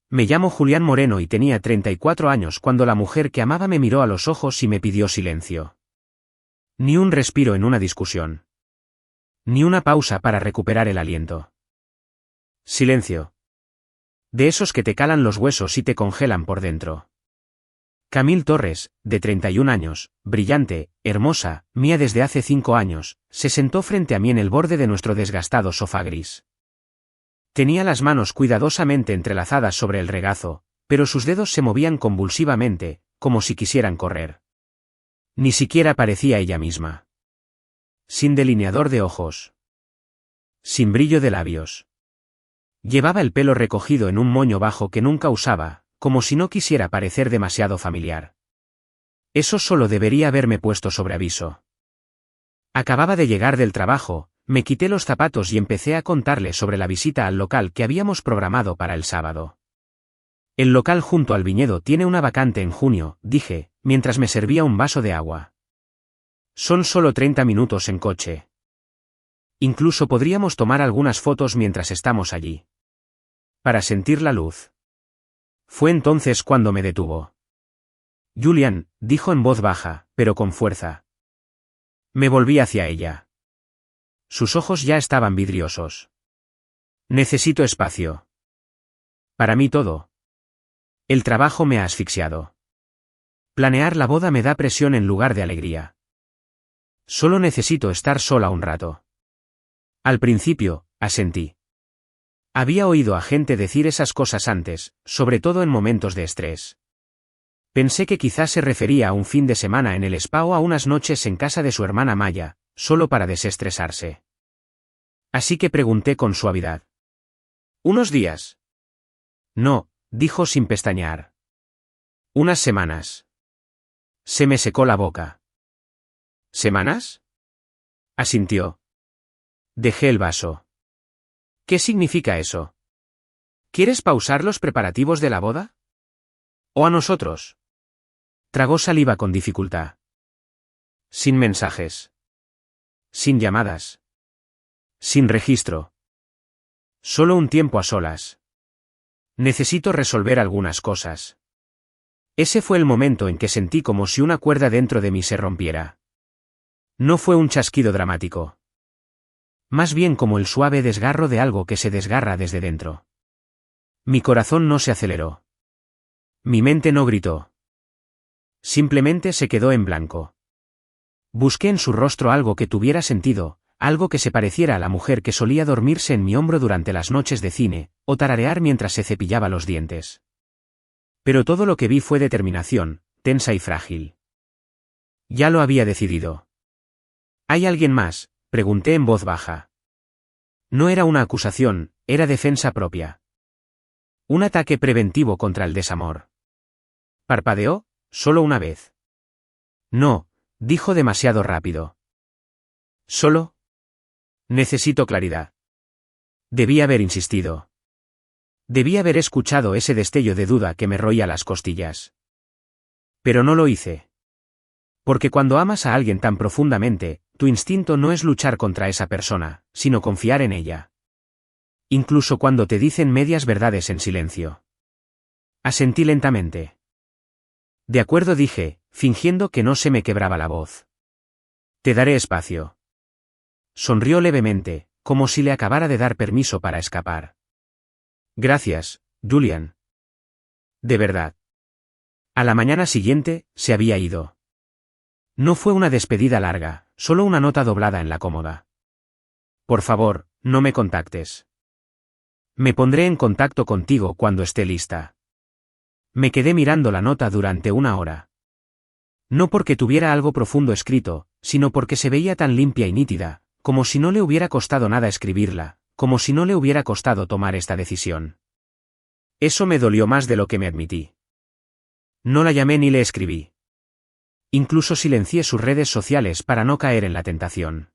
Me llamo Julián Moreno y tenía 34 años cuando la mujer que amaba me miró a los ojos y me pidió silencio. Ni un respiro en una discusión. Ni una pausa para recuperar el aliento. Silencio. De esos que te calan los huesos y te congelan por dentro. Camille Torres, de 31 años, brillante, hermosa, mía desde hace 5 años, se sentó frente a mí en el borde de nuestro desgastado sofá gris. Tenía las manos cuidadosamente entrelazadas sobre el regazo, pero sus dedos se movían convulsivamente, como si quisieran correr. Ni siquiera parecía ella misma. Sin delineador de ojos. Sin brillo de labios. Llevaba el pelo recogido en un moño bajo que nunca usaba, como si no quisiera parecer demasiado familiar. Eso solo debería haberme puesto sobre aviso. Acababa de llegar del trabajo, me quité los zapatos y empecé a contarle sobre la visita al local que habíamos programado para el sábado. El local junto al viñedo tiene una vacante en junio, dije, mientras me servía un vaso de agua. Son solo 30 minutos en coche. Incluso podríamos tomar algunas fotos mientras estamos allí. Para sentir la luz. Fue entonces cuando me detuvo. Julián, dijo en voz baja, pero con fuerza. Me volví hacia ella. Sus ojos ya estaban vidriosos. Necesito espacio. Para mí todo. El trabajo me ha asfixiado. Planear la boda me da presión en lugar de alegría. Solo necesito estar sola un rato. Al principio, asentí. Había oído a gente decir esas cosas antes, sobre todo en momentos de estrés. Pensé que quizás se refería a un fin de semana en el spa o a unas noches en casa de su hermana Maya, solo para desestresarse. Así que pregunté con suavidad. ¿Unos días? No, dijo sin pestañear. Unas semanas. Se me secó la boca. ¿Semanas? Asintió. Dejé el vaso. ¿Qué significa eso? ¿Quieres pausar los preparativos de la boda? ¿O a nosotros? Tragó saliva con dificultad. Sin mensajes. Sin llamadas. Sin registro. Solo un tiempo a solas. Necesito resolver algunas cosas. Ese fue el momento en que sentí como si una cuerda dentro de mí se rompiera. No fue un chasquido dramático. Más bien como el suave desgarro de algo que se desgarra desde dentro. Mi corazón no se aceleró. Mi mente no gritó. Simplemente se quedó en blanco. Busqué en su rostro algo que tuviera sentido, algo que se pareciera a la mujer que solía dormirse en mi hombro durante las noches de cine, o tararear mientras se cepillaba los dientes. Pero todo lo que vi fue determinación, tensa y frágil. Ya lo había decidido. ¿Hay alguien más?, pregunté en voz baja. No era una acusación, era defensa propia. Un ataque preventivo contra el desamor. Parpadeó, solo una vez. No, dijo demasiado rápido. ¿Solo? Necesito claridad. Debí haber insistido. Debí haber escuchado ese destello de duda que me roía las costillas. Pero no lo hice. Porque cuando amas a alguien tan profundamente, tu instinto no es luchar contra esa persona, sino confiar en ella. Incluso cuando te dicen medias verdades en silencio. Asentí lentamente. De acuerdo, dije, fingiendo que no se me quebraba la voz. Te daré espacio. Sonrió levemente, como si le acabara de dar permiso para escapar. Gracias, Julián. De verdad. A la mañana siguiente, se había ido. No fue una despedida larga, solo una nota doblada en la cómoda. Por favor, no me contactes. Me pondré en contacto contigo cuando esté lista. Me quedé mirando la nota durante una hora. No porque tuviera algo profundo escrito, sino porque se veía tan limpia y nítida, como si no le hubiera costado nada escribirla, como si no le hubiera costado tomar esta decisión. Eso me dolió más de lo que me admití. No la llamé ni le escribí. Incluso silencié sus redes sociales para no caer en la tentación.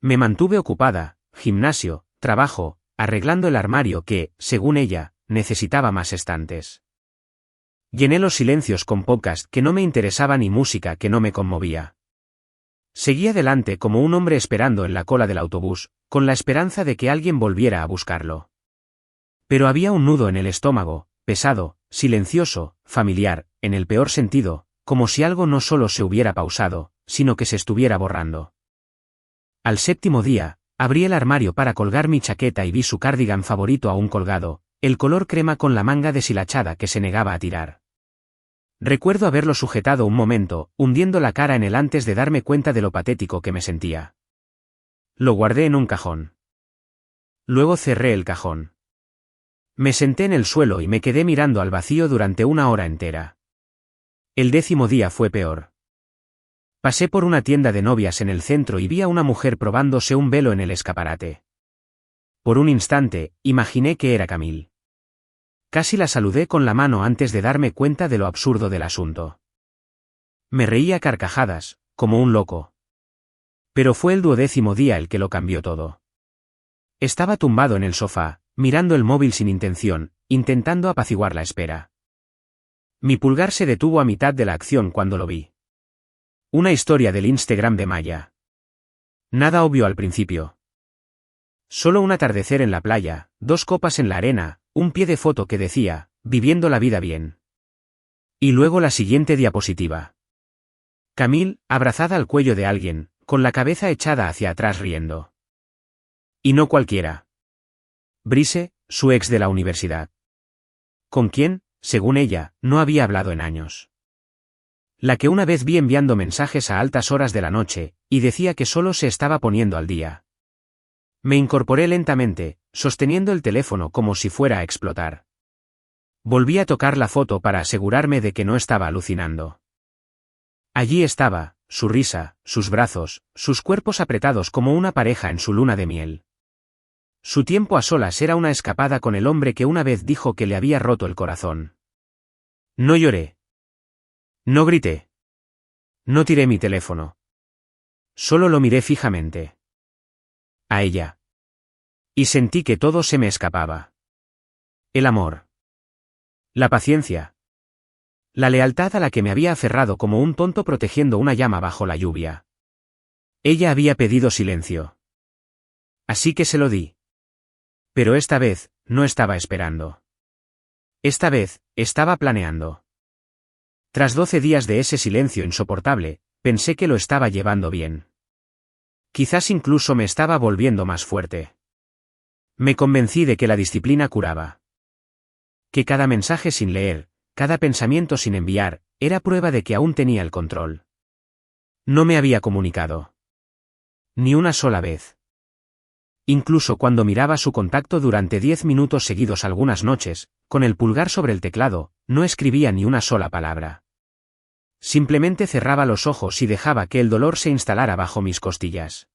Me mantuve ocupada, gimnasio, trabajo, arreglando el armario que, según ella, necesitaba más estantes. Llené los silencios con podcast que no me interesaban y música que no me conmovía. Seguí adelante como un hombre esperando en la cola del autobús, con la esperanza de que alguien volviera a buscarlo. Pero había un nudo en el estómago, pesado, silencioso, familiar, en el peor sentido, como si algo no solo se hubiera pausado, sino que se estuviera borrando. Al séptimo día, abrí el armario para colgar mi chaqueta y vi su cardigan favorito aún colgado, el color crema con la manga deshilachada que se negaba a tirar. Recuerdo haberlo sujetado un momento, hundiendo la cara en él antes de darme cuenta de lo patético que me sentía. Lo guardé en un cajón. Luego cerré el cajón. Me senté en el suelo y me quedé mirando al vacío durante una hora entera. El 10º día fue peor. Pasé por una tienda de novias en el centro y vi a una mujer probándose un velo en el escaparate. Por un instante, imaginé que era Camille. Casi la saludé con la mano antes de darme cuenta de lo absurdo del asunto. Me reía a carcajadas, como un loco. Pero fue el 12º día el que lo cambió todo. Estaba tumbado en el sofá, mirando el móvil sin intención, intentando apaciguar la espera. Mi pulgar se detuvo a mitad de la acción cuando lo vi. Una historia del Instagram de Maya. Nada obvio al principio. Solo un atardecer en la playa, 2 copas en la arena, un pie de foto que decía, viviendo la vida bien. Y luego la siguiente diapositiva. Camille, abrazada al cuello de alguien, con la cabeza echada hacia atrás riendo. Y no cualquiera. Brice, su ex de la universidad. Con quien, según ella, no había hablado en años. La que una vez vi enviando mensajes a altas horas de la noche, y decía que solo se estaba poniendo al día. Me incorporé lentamente, sosteniendo el teléfono como si fuera a explotar. Volví a tocar la foto para asegurarme de que no estaba alucinando. Allí estaba, su risa, sus brazos, sus cuerpos apretados como una pareja en su luna de miel. Su tiempo a solas era una escapada con el hombre que una vez dijo que le había roto el corazón. No lloré. No grité. No tiré mi teléfono. Solo lo miré fijamente. A ella. Y sentí que todo se me escapaba. El amor. La paciencia. La lealtad a la que me había aferrado como un tonto protegiendo una llama bajo la lluvia. Ella había pedido silencio. Así que se lo di. Pero esta vez, no estaba esperando. Esta vez, estaba planeando. Tras 12 días de ese silencio insoportable, pensé que lo estaba llevando bien. Quizás incluso me estaba volviendo más fuerte. Me convencí de que la disciplina curaba. Que cada mensaje sin leer, cada pensamiento sin enviar, era prueba de que aún tenía el control. No me había comunicado. Ni una sola vez. Incluso cuando miraba su contacto durante 10 minutos seguidos algunas noches, con el pulgar sobre el teclado, no escribía ni una sola palabra. Simplemente cerraba los ojos y dejaba que el dolor se instalara bajo mis costillas.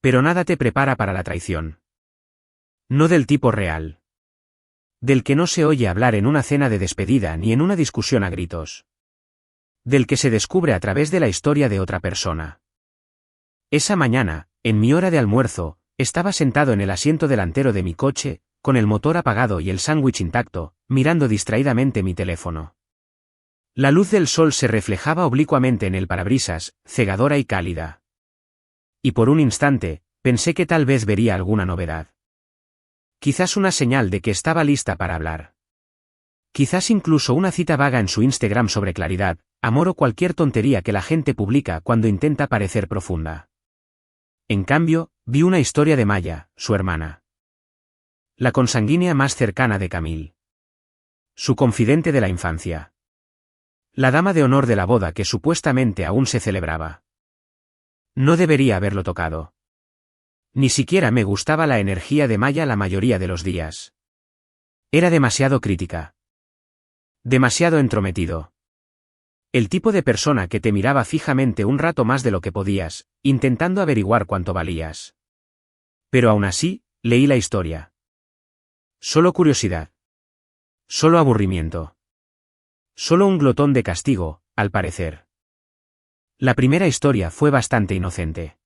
Pero nada te prepara para la traición. No del tipo real. Del que no se oye hablar en una cena de despedida ni en una discusión a gritos. Del que se descubre a través de la historia de otra persona. Esa mañana, en mi hora de almuerzo, estaba sentado en el asiento delantero de mi coche, con el motor apagado y el sándwich intacto, mirando distraídamente mi teléfono. La luz del sol se reflejaba oblicuamente en el parabrisas, cegadora y cálida. Y por un instante, pensé que tal vez vería alguna novedad. Quizás una señal de que estaba lista para hablar. Quizás incluso una cita vaga en su Instagram sobre claridad, amor o cualquier tontería que la gente publica cuando intenta parecer profunda. En cambio, vi una historia de Maya, su hermana. La consanguínea más cercana de Camille. Su confidente de la infancia. La dama de honor de la boda que supuestamente aún se celebraba. No debería haberlo tocado. Ni siquiera me gustaba la energía de Maya la mayoría de los días. Era demasiado crítica. Demasiado entrometido. El tipo de persona que te miraba fijamente un rato más de lo que podías, intentando averiguar cuánto valías. Pero aún así, leí la historia. Solo curiosidad. Solo aburrimiento. Solo un glotón de castigo, al parecer. La primera historia fue bastante inocente.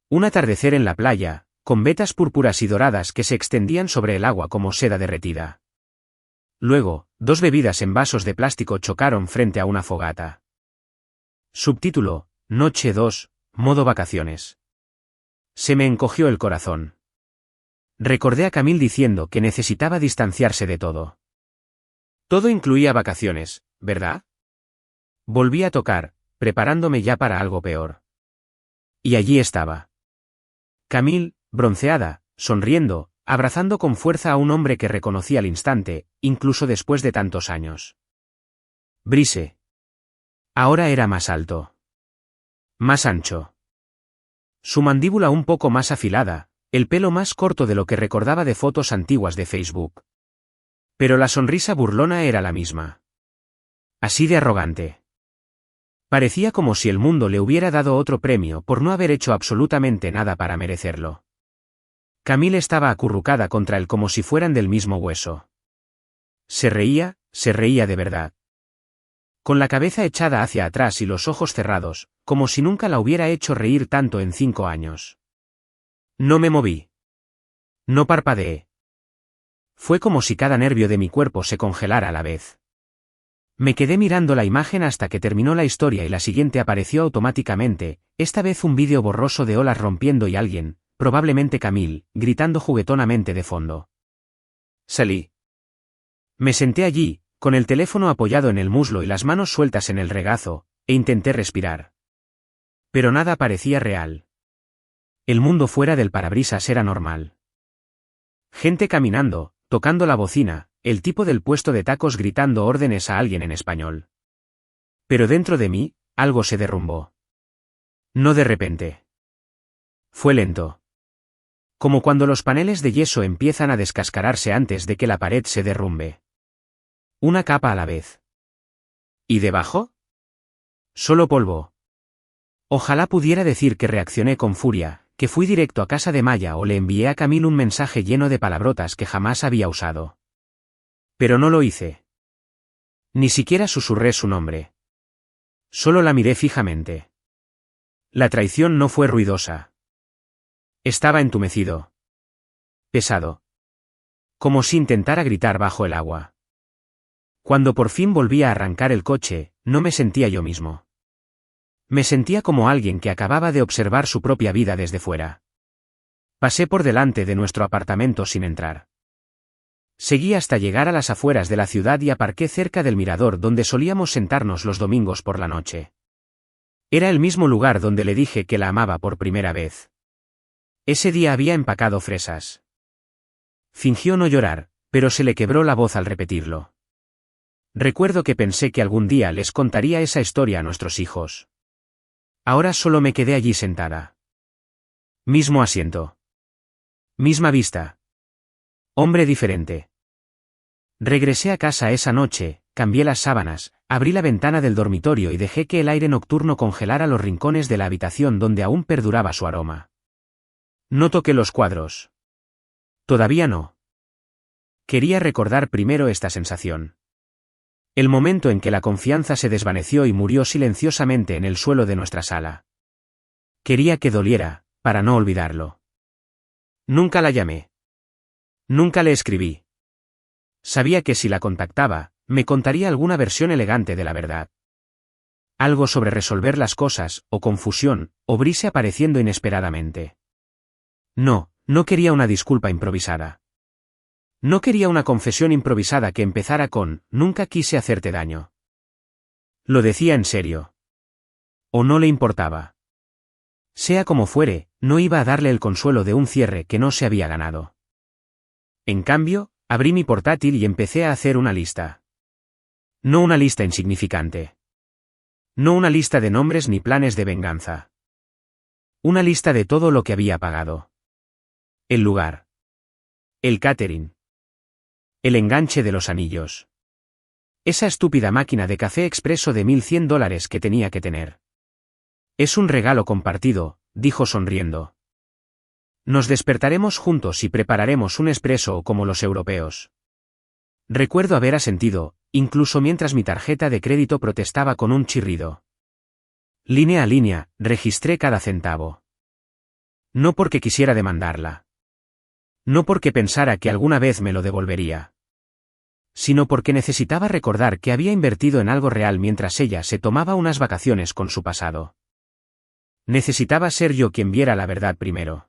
Un atardecer en la playa, con vetas púrpuras y doradas que se extendían sobre el agua como seda derretida. Luego, 2 bebidas en vasos de plástico chocaron frente a una fogata. Subtítulo, Noche 2, modo vacaciones. Se me encogió el corazón. Recordé a Camille diciendo que necesitaba distanciarse de todo. Todo incluía vacaciones, ¿verdad? Volví a tocar, preparándome ya para algo peor. Y allí estaba. Camille, bronceada, sonriendo, abrazando con fuerza a un hombre que reconocí al instante, incluso después de tantos años. Brice. Ahora era más alto. Más ancho. Su mandíbula un poco más afilada, el pelo más corto de lo que recordaba de fotos antiguas de Facebook. Pero la sonrisa burlona era la misma. Así de arrogante. Parecía como si el mundo le hubiera dado otro premio por no haber hecho absolutamente nada para merecerlo. Camille estaba acurrucada contra él como si fueran del mismo hueso. Se reía de verdad. Con la cabeza echada hacia atrás y los ojos cerrados, como si nunca la hubiera hecho reír tanto en 5 años. No me moví. No parpadeé. Fue como si cada nervio de mi cuerpo se congelara a la vez. Me quedé mirando la imagen hasta que terminó la historia y la siguiente apareció automáticamente, esta vez un vídeo borroso de olas rompiendo y alguien, probablemente Camille, gritando juguetonamente de fondo. Salí. Me senté allí, con el teléfono apoyado en el muslo y las manos sueltas en el regazo, e intenté respirar. Pero nada parecía real. El mundo fuera del parabrisas era normal. Gente caminando, tocando la bocina, el tipo del puesto de tacos gritando órdenes a alguien en español. Pero dentro de mí, algo se derrumbó. No de repente. Fue lento. Como cuando los paneles de yeso empiezan a descascararse antes de que la pared se derrumbe. Una capa a la vez. ¿Y debajo? Solo polvo. Ojalá pudiera decir que reaccioné con furia, que fui directo a casa de Maya o le envié a Camille un mensaje lleno de palabrotas que jamás había usado. Pero no lo hice. Ni siquiera susurré su nombre. Solo la miré fijamente. La traición no fue ruidosa. Estaba entumecido. Pesado. Como si intentara gritar bajo el agua. Cuando por fin volví a arrancar el coche, no me sentía yo mismo. Me sentía como alguien que acababa de observar su propia vida desde fuera. Pasé por delante de nuestro apartamento sin entrar. Seguí hasta llegar a las afueras de la ciudad y aparqué cerca del mirador donde solíamos sentarnos los domingos por la noche. Era el mismo lugar donde le dije que la amaba por primera vez. Ese día había empacado fresas. Fingió no llorar, pero se le quebró la voz al repetirlo. Recuerdo que pensé que algún día les contaría esa historia a nuestros hijos. Ahora solo me quedé allí sentada. Mismo asiento. Misma vista. Hombre diferente. Regresé a casa esa noche, cambié las sábanas, abrí la ventana del dormitorio y dejé que el aire nocturno congelara los rincones de la habitación donde aún perduraba su aroma. No toqué los cuadros. Todavía no. Quería recordar primero esta sensación. El momento en que la confianza se desvaneció y murió silenciosamente en el suelo de nuestra sala. Quería que doliera, para no olvidarlo. Nunca la llamé. Nunca le escribí. Sabía que si la contactaba, me contaría alguna versión elegante de la verdad. Algo sobre resolver las cosas, o confusión, o Brice apareciendo inesperadamente. No, no quería una disculpa improvisada. No quería una confesión improvisada que empezara con, nunca quise hacerte daño. Lo decía en serio. O no le importaba. Sea como fuere, no iba a darle el consuelo de un cierre que no se había ganado. En cambio, abrí mi portátil y empecé a hacer una lista. No una lista insignificante. No una lista de nombres ni planes de venganza. Una lista de todo lo que había pagado. El lugar. El catering. El enganche de los anillos. Esa estúpida máquina de café expreso de $1.100 que tenía que tener. Es un regalo compartido, dijo sonriendo. Nos despertaremos juntos y prepararemos un espresso como los europeos. Recuerdo haber asentido, incluso mientras mi tarjeta de crédito protestaba con un chirrido. Línea a línea, registré cada centavo. No porque quisiera demandarla. No porque pensara que alguna vez me lo devolvería. Sino porque necesitaba recordar que había invertido en algo real mientras ella se tomaba unas vacaciones con su pasado. Necesitaba ser yo quien viera la verdad primero.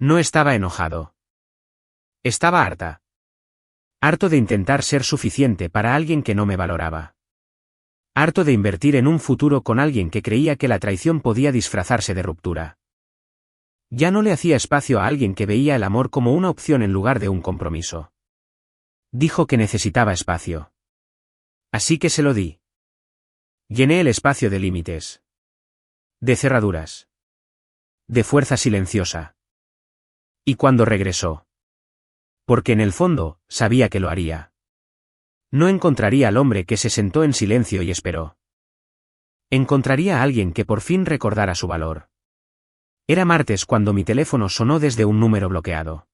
No estaba enojado. Estaba harta. Harto de intentar ser suficiente para alguien que no me valoraba. Harto de invertir en un futuro con alguien que creía que la traición podía disfrazarse de ruptura. Ya no le hacía espacio a alguien que veía el amor como una opción en lugar de un compromiso. Dijo que necesitaba espacio. Así que se lo di. Llené el espacio de límites. De cerraduras. De fuerza silenciosa. Y cuando regresó. Porque en el fondo, sabía que lo haría. No encontraría al hombre que se sentó en silencio y esperó. Encontraría a alguien que por fin recordara su valor. Era martes cuando mi teléfono sonó desde un número bloqueado.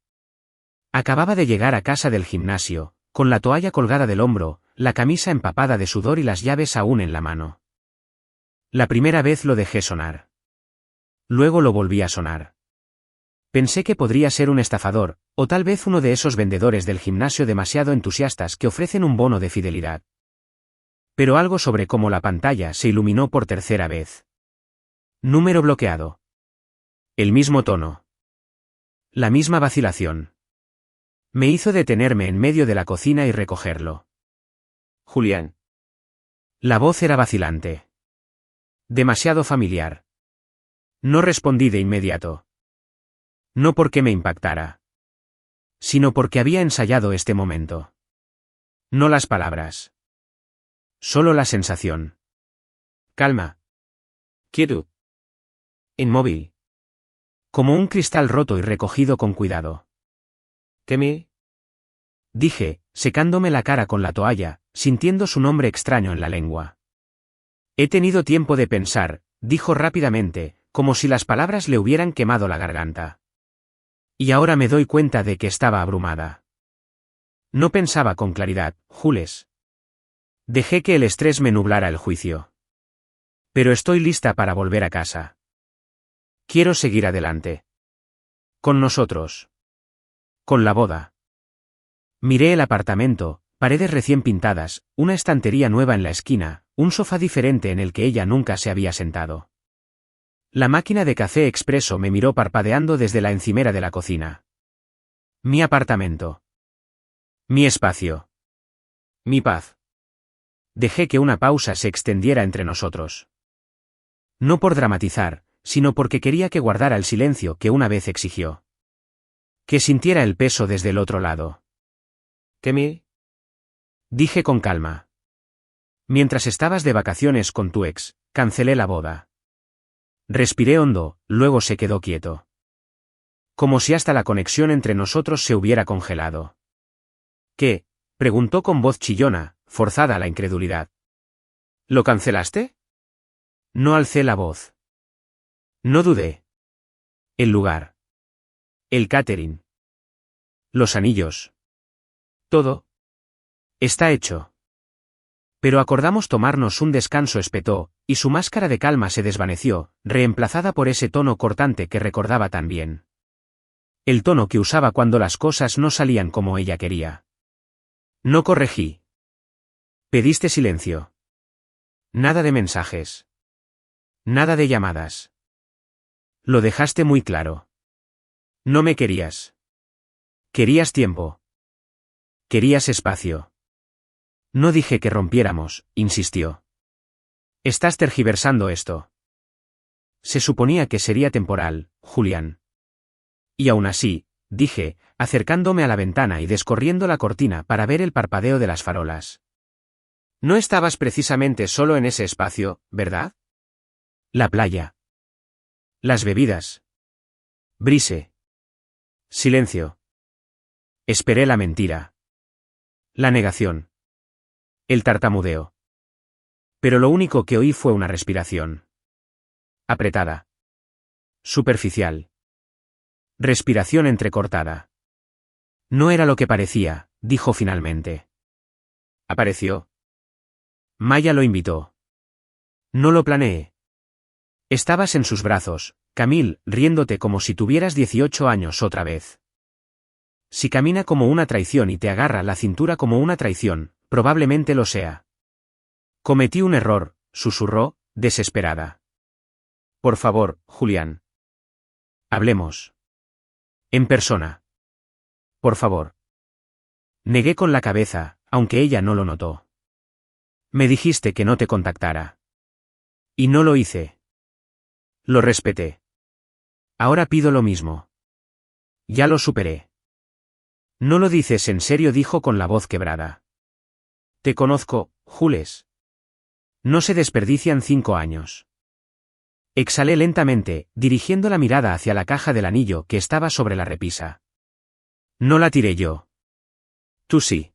Acababa de llegar a casa del gimnasio, con la toalla colgada del hombro, la camisa empapada de sudor y las llaves aún en la mano. La primera vez lo dejé sonar. Luego lo volví a sonar. Pensé que podría ser un estafador, o tal vez uno de esos vendedores del gimnasio demasiado entusiastas que ofrecen un bono de fidelidad. Pero algo sobre cómo la pantalla se iluminó por tercera vez. Número bloqueado. El mismo tono. La misma vacilación. Me hizo detenerme en medio de la cocina y recogerlo. Julián. La voz era vacilante. Demasiado familiar. No respondí de inmediato. No porque me impactara. Sino porque había ensayado este momento. No las palabras. Solo la sensación. Calma. Quieto. Inmóvil. Como un cristal roto y recogido con cuidado. ¿Teme? Dije, secándome la cara con la toalla, sintiendo su nombre extraño en la lengua. He tenido tiempo de pensar, dijo rápidamente, como si las palabras le hubieran quemado la garganta. Y ahora me doy cuenta de que estaba abrumada. No pensaba con claridad, Jules. Dejé que el estrés me nublara el juicio. Pero estoy lista para volver a casa. Quiero seguir adelante. Con nosotros. Con la boda. Miré el apartamento, paredes recién pintadas, una estantería nueva en la esquina, un sofá diferente en el que ella nunca se había sentado. La máquina de café expreso me miró parpadeando desde la encimera de la cocina. Mi apartamento. Mi espacio. Mi paz. Dejé que una pausa se extendiera entre nosotros. No por dramatizar, sino porque quería que guardara el silencio que una vez exigió. Que sintiera el peso desde el otro lado. ¿Qué me? Dije con calma. Mientras estabas de vacaciones con tu ex, cancelé la boda. Respiré hondo, luego se quedó quieto. Como si hasta la conexión entre nosotros se hubiera congelado. ¿Qué? Preguntó con voz chillona, forzada a la incredulidad. ¿Lo cancelaste? No alcé la voz. No dudé. El lugar. El catering. Los anillos. Todo. Está hecho. Pero acordamos tomarnos un descanso, espetó, y su máscara de calma se desvaneció, reemplazada por ese tono cortante que recordaba tan bien. El tono que usaba cuando las cosas no salían como ella quería. No corregí. Pediste silencio. Nada de mensajes. Nada de llamadas. Lo dejaste muy claro. No me querías. Querías tiempo. Querías espacio. No dije que rompiéramos, insistió. Estás tergiversando esto. Se suponía que sería temporal, Julián. Y aún así, dije, acercándome a la ventana y descorriendo la cortina para ver el parpadeo de las farolas. No estabas precisamente solo en ese espacio, ¿verdad? La playa. Las bebidas. Brise. Silencio. Esperé la mentira. La negación. El tartamudeo. Pero lo único que oí fue una respiración. Apretada. Superficial. Respiración entrecortada. No era lo que parecía, dijo finalmente. Apareció. Maya lo invitó. No lo planeé. Estabas en sus brazos, Camille, riéndote como si tuvieras 18 años otra vez. Si camina como una traición y te agarra la cintura como una traición, probablemente lo sea. Cometí un error, susurró, desesperada. Por favor, Julián. Hablemos. En persona. Por favor. Negué con la cabeza, aunque ella no lo notó. Me dijiste que no te contactara. Y no lo hice. Lo respeté. Ahora pido lo mismo. Ya lo superé. No lo dices en serio, dijo con la voz quebrada. Te conozco, Jules. No se desperdician 5 años. Exhalé lentamente, dirigiendo la mirada hacia la caja del anillo que estaba sobre la repisa. No la tiré yo. Tú sí.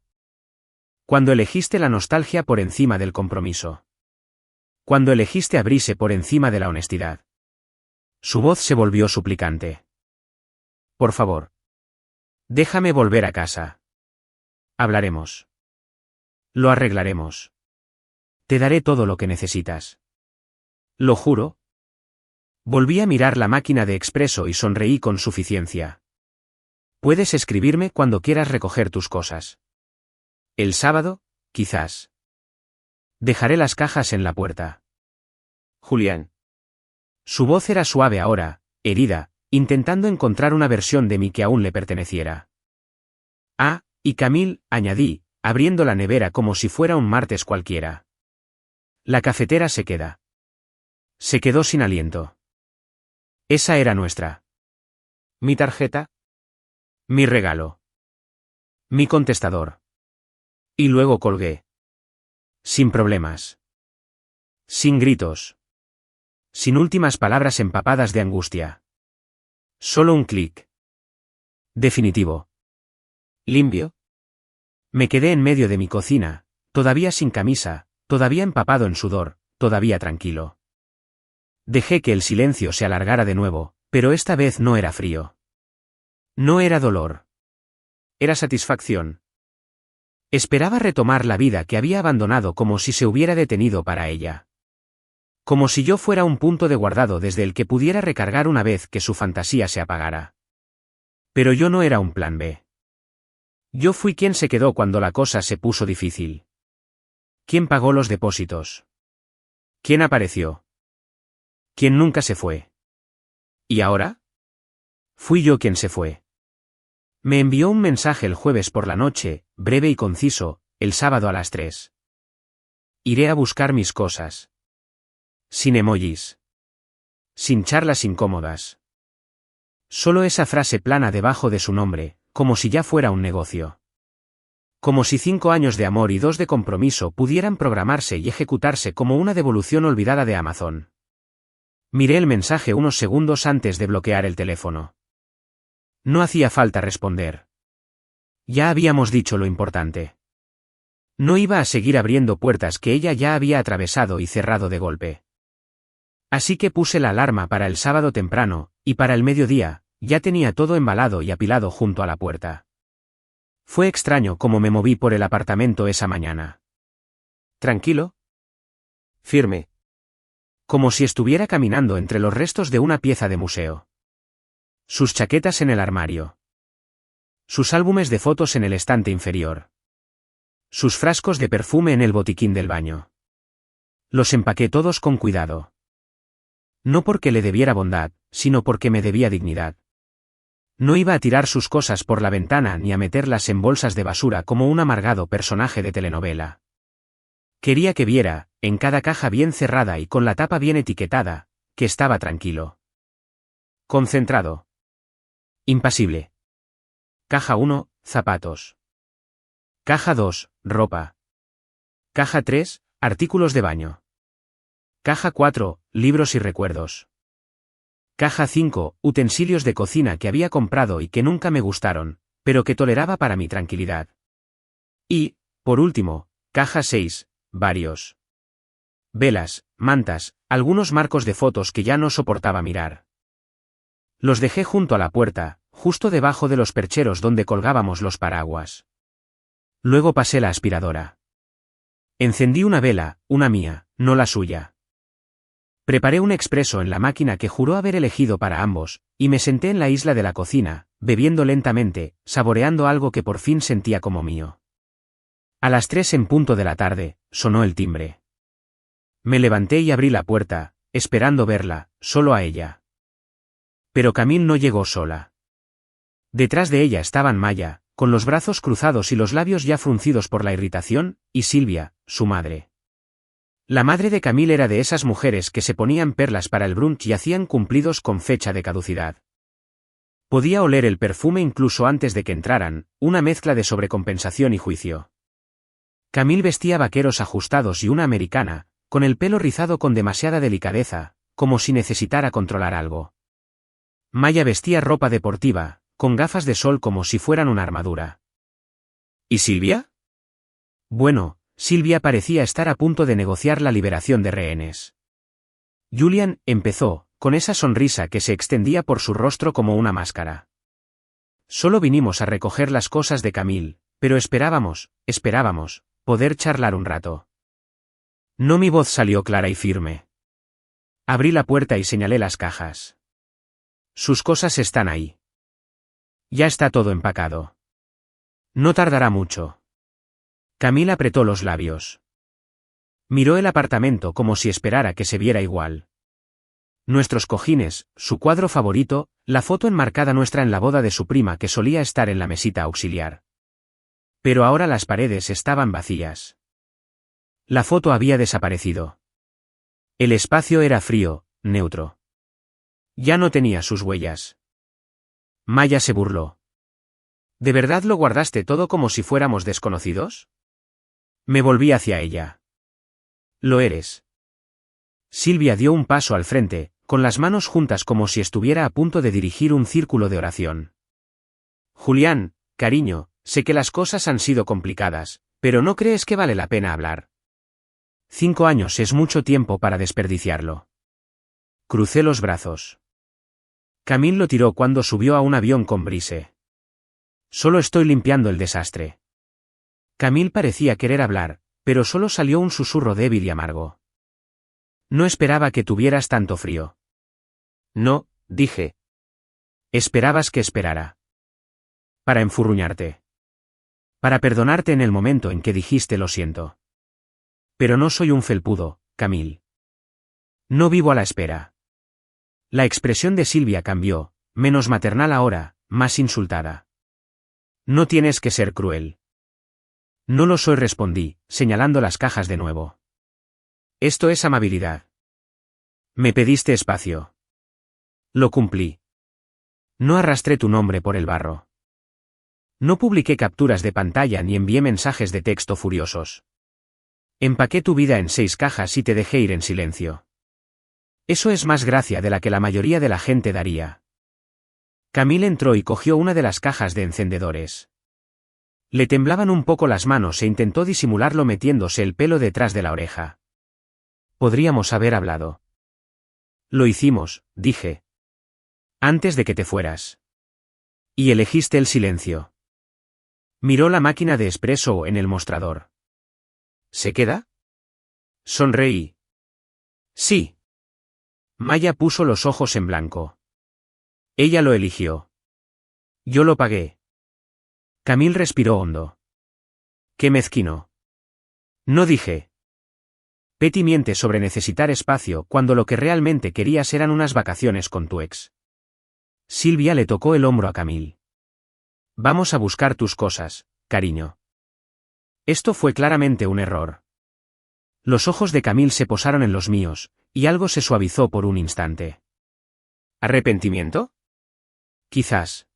Cuando elegiste la nostalgia por encima del compromiso. Cuando elegiste a Brice por encima de la honestidad. Su voz se volvió suplicante. Por favor. Déjame volver a casa. Hablaremos. Lo arreglaremos. Te daré todo lo que necesitas. Lo juro. Volví a mirar la máquina de expreso y sonreí con suficiencia. Puedes escribirme cuando quieras recoger tus cosas. El sábado, quizás. Dejaré las cajas en la puerta. Julián. Su voz era suave ahora, herida, intentando encontrar una versión de mí que aún le perteneciera. Ah, y Camille, añadí, abriendo la nevera como si fuera un martes cualquiera. La cafetera se queda. Se quedó sin aliento. Esa era nuestra. ¿Mi tarjeta? Mi regalo. Mi contestador. Y luego colgué. Sin problemas. Sin gritos. Sin últimas palabras empapadas de angustia. Solo un clic. Definitivo. ¿Limpio? Me quedé en medio de mi cocina, todavía sin camisa, todavía empapado en sudor, todavía tranquilo. Dejé que el silencio se alargara de nuevo, pero esta vez no era frío. No era dolor. Era satisfacción. Esperaba retomar la vida que había abandonado como si se hubiera detenido para ella. Como si yo fuera un punto de guardado desde el que pudiera recargar una vez que su fantasía se apagara. Pero yo no era un plan B. Yo fui quien se quedó cuando la cosa se puso difícil. ¿Quién pagó los depósitos? ¿Quién apareció? ¿Quién nunca se fue? ¿Y ahora? Fui yo quien se fue. Me envió un mensaje el jueves por la noche, breve y conciso, el sábado a las 3. Iré a buscar mis cosas. Sin emojis. Sin charlas incómodas. Solo esa frase plana debajo de su nombre, como si ya fuera un negocio. Como si 5 años de amor y 2 de compromiso pudieran programarse y ejecutarse como una devolución olvidada de Amazon. Miré el mensaje unos segundos antes de bloquear el teléfono. No hacía falta responder. Ya habíamos dicho lo importante. No iba a seguir abriendo puertas que ella ya había atravesado y cerrado de golpe. Así que puse la alarma para el sábado temprano, y para el mediodía, ya tenía todo embalado y apilado junto a la puerta. Fue extraño cómo me moví por el apartamento esa mañana. ¿Tranquilo? Firme. Como si estuviera caminando entre los restos de una pieza de museo. Sus chaquetas en el armario. Sus álbumes de fotos en el estante inferior. Sus frascos de perfume en el botiquín del baño. Los empaqué todos con cuidado. No porque le debiera bondad, sino porque me debía dignidad. No iba a tirar sus cosas por la ventana ni a meterlas en bolsas de basura como un amargado personaje de telenovela. Quería que viera, en cada caja bien cerrada y con la tapa bien etiquetada, que estaba tranquilo. Concentrado. Impasible. Caja 1, zapatos. Caja 2, ropa. Caja 3, artículos de baño. Caja 4, libros y recuerdos. Caja 5, utensilios de cocina que había comprado y que nunca me gustaron, pero que toleraba para mi tranquilidad. Y, por último, caja 6, varios. Velas, mantas, algunos marcos de fotos que ya no soportaba mirar. Los dejé junto a la puerta, justo debajo de los percheros donde colgábamos los paraguas. Luego pasé la aspiradora. Encendí una vela, una mía, no la suya. Preparé un expreso en la máquina que juró haber elegido para ambos, y me senté en la isla de la cocina, bebiendo lentamente, saboreando algo que por fin sentía como mío. A las 3 en punto de la tarde, sonó el timbre. Me levanté y abrí la puerta, esperando verla, solo a ella. Pero Camille no llegó sola. Detrás de ella estaban Maya, con los brazos cruzados y los labios ya fruncidos por la irritación, y Silvia, su madre. La madre de Camille era de esas mujeres que se ponían perlas para el brunch y hacían cumplidos con fecha de caducidad. Podía oler el perfume incluso antes de que entraran, una mezcla de sobrecompensación y juicio. Camille vestía vaqueros ajustados y una americana, con el pelo rizado con demasiada delicadeza, como si necesitara controlar algo. Maya vestía ropa deportiva, con gafas de sol como si fueran una armadura. ¿Y Silvia? Bueno, Silvia parecía estar a punto de negociar la liberación de rehenes. Julian empezó, con esa sonrisa que se extendía por su rostro como una máscara. Solo vinimos a recoger las cosas de Camille, pero esperábamos, poder charlar un rato. No, mi voz salió clara y firme. Abrí la puerta y señalé las cajas. Sus cosas están ahí. Ya está todo empacado. No tardará mucho. Camille apretó los labios. Miró el apartamento como si esperara que se viera igual. Nuestros cojines, su cuadro favorito, la foto enmarcada nuestra en la boda de su prima que solía estar en la mesita auxiliar. Pero ahora las paredes estaban vacías. La foto había desaparecido. El espacio era frío, neutro. Ya no tenía sus huellas. Maya se burló. ¿De verdad lo guardaste todo como si fuéramos desconocidos? Me volví hacia ella. Lo eres. Silvia dio un paso al frente, con las manos juntas como si estuviera a punto de dirigir un círculo de oración. Julián, cariño, sé que las cosas han sido complicadas, pero ¿no crees que vale la pena hablar? 5 años es mucho tiempo para desperdiciarlo. Crucé los brazos. Camille lo tiró cuando subió a un avión con Brise. Solo estoy limpiando el desastre. Camille parecía querer hablar, pero solo salió un susurro débil y amargo. No esperaba que tuvieras tanto frío. No, dije. Esperabas que esperara. Para enfurruñarte. Para perdonarte en el momento en que dijiste lo siento. Pero no soy un felpudo, Camille. No vivo a la espera. La expresión de Silvia cambió, menos maternal ahora, más insultada. No tienes que ser cruel. No lo soy, respondí, señalando las cajas de nuevo. Esto es amabilidad. Me pediste espacio. Lo cumplí. No arrastré tu nombre por el barro. No publiqué capturas de pantalla ni envié mensajes de texto furiosos. Empaqué tu vida en 6 cajas y te dejé ir en silencio. Eso es más gracia de la que la mayoría de la gente daría. Camille entró y cogió una de las cajas de encendedores. Le temblaban un poco las manos e intentó disimularlo metiéndose el pelo detrás de la oreja. Podríamos haber hablado. Lo hicimos, dije. Antes de que te fueras. Y elegiste el silencio. Miró la máquina de espresso en el mostrador. ¿Se queda? Sonreí. Sí. Maya puso los ojos en blanco. Ella lo eligió. Yo lo pagué. Camille respiró hondo. Qué mezquino. No dije. Petty miente sobre necesitar espacio cuando lo que realmente querías eran unas vacaciones con tu ex. Silvia le tocó el hombro a Camille. Vamos a buscar tus cosas, cariño. Esto fue claramente un error. Los ojos de Camille se posaron en los míos, y algo se suavizó por un instante. ¿Arrepentimiento? Quizás.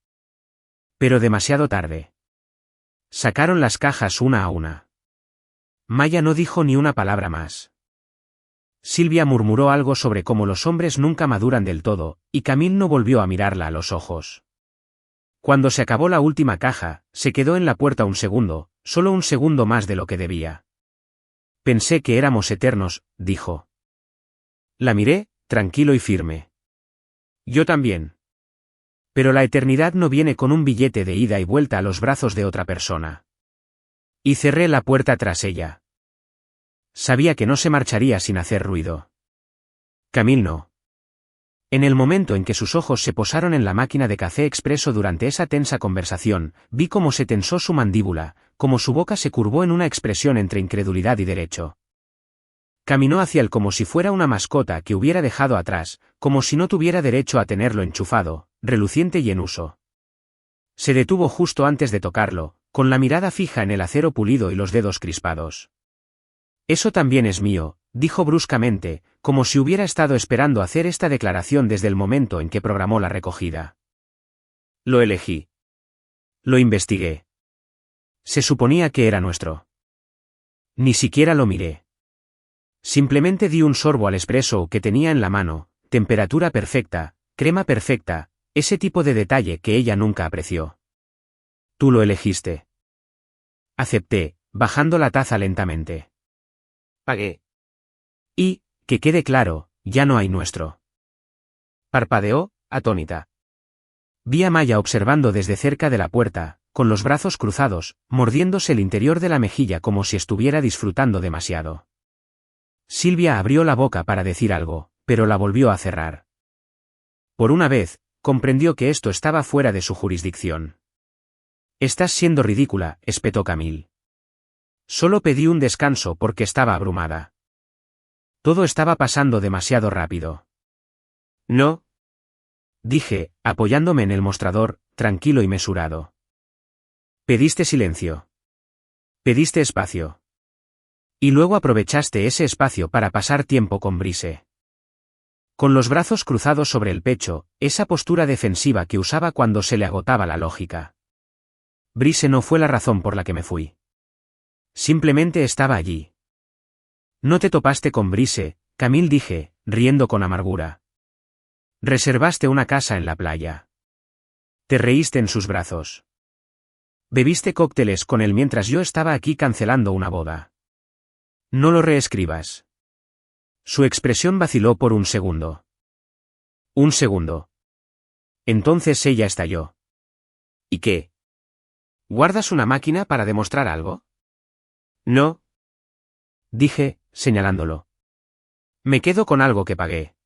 Pero demasiado tarde. Sacaron las cajas una a una. Maya no dijo ni una palabra más. Silvia murmuró algo sobre cómo los hombres nunca maduran del todo, y Camille no volvió a mirarla a los ojos. Cuando se acabó la última caja, se quedó en la puerta un segundo, solo un segundo más de lo que debía. Pensé que éramos eternos, dijo. La miré, tranquilo y firme. Yo también. Pero la eternidad no viene con un billete de ida y vuelta a los brazos de otra persona. Y cerré la puerta tras ella. Sabía que no se marcharía sin hacer ruido. Camille no. En el momento en que sus ojos se posaron en la máquina de café expreso durante esa tensa conversación, vi cómo se tensó su mandíbula, cómo su boca se curvó en una expresión entre incredulidad y derecho. Caminó hacia él como si fuera una mascota que hubiera dejado atrás, como si no tuviera derecho a tenerlo enchufado, reluciente y en uso. Se detuvo justo antes de tocarlo, con la mirada fija en el acero pulido y los dedos crispados. Eso también es mío, dijo bruscamente, como si hubiera estado esperando hacer esta declaración desde el momento en que programó la recogida. Lo elegí. Lo investigué. Se suponía que era nuestro. Ni siquiera lo miré. Simplemente di un sorbo al espresso que tenía en la mano, temperatura perfecta, crema perfecta, ese tipo de detalle que ella nunca apreció. Tú lo elegiste. Acepté, bajando la taza lentamente. Pagué. Y, que quede claro, ya no hay nuestro. Parpadeó, atónita. Vi a Maya observando desde cerca de la puerta, con los brazos cruzados, mordiéndose el interior de la mejilla como si estuviera disfrutando demasiado. Silvia abrió la boca para decir algo, pero la volvió a cerrar. Por una vez, comprendió que esto estaba fuera de su jurisdicción. Estás siendo ridícula, espetó Camille. Solo pedí un descanso porque estaba abrumada. Todo estaba pasando demasiado rápido. No. Dije, apoyándome en el mostrador, tranquilo y mesurado. Pediste silencio. Pediste espacio. Y luego aprovechaste ese espacio para pasar tiempo con Brice. Con los brazos cruzados sobre el pecho, esa postura defensiva que usaba cuando se le agotaba la lógica. Brice no fue la razón por la que me fui. Simplemente estaba allí. No te topaste con Brice, Camille, dije, riendo con amargura. Reservaste una casa en la playa. Te reíste en sus brazos. Bebiste cócteles con él mientras yo estaba aquí cancelando una boda. No lo reescribas. Su expresión vaciló por un segundo. Un segundo. Entonces ella estalló. ¿Y qué? ¿Guardas una máquina para demostrar algo? No. Dije, señalándolo. Me quedo con algo que pagué.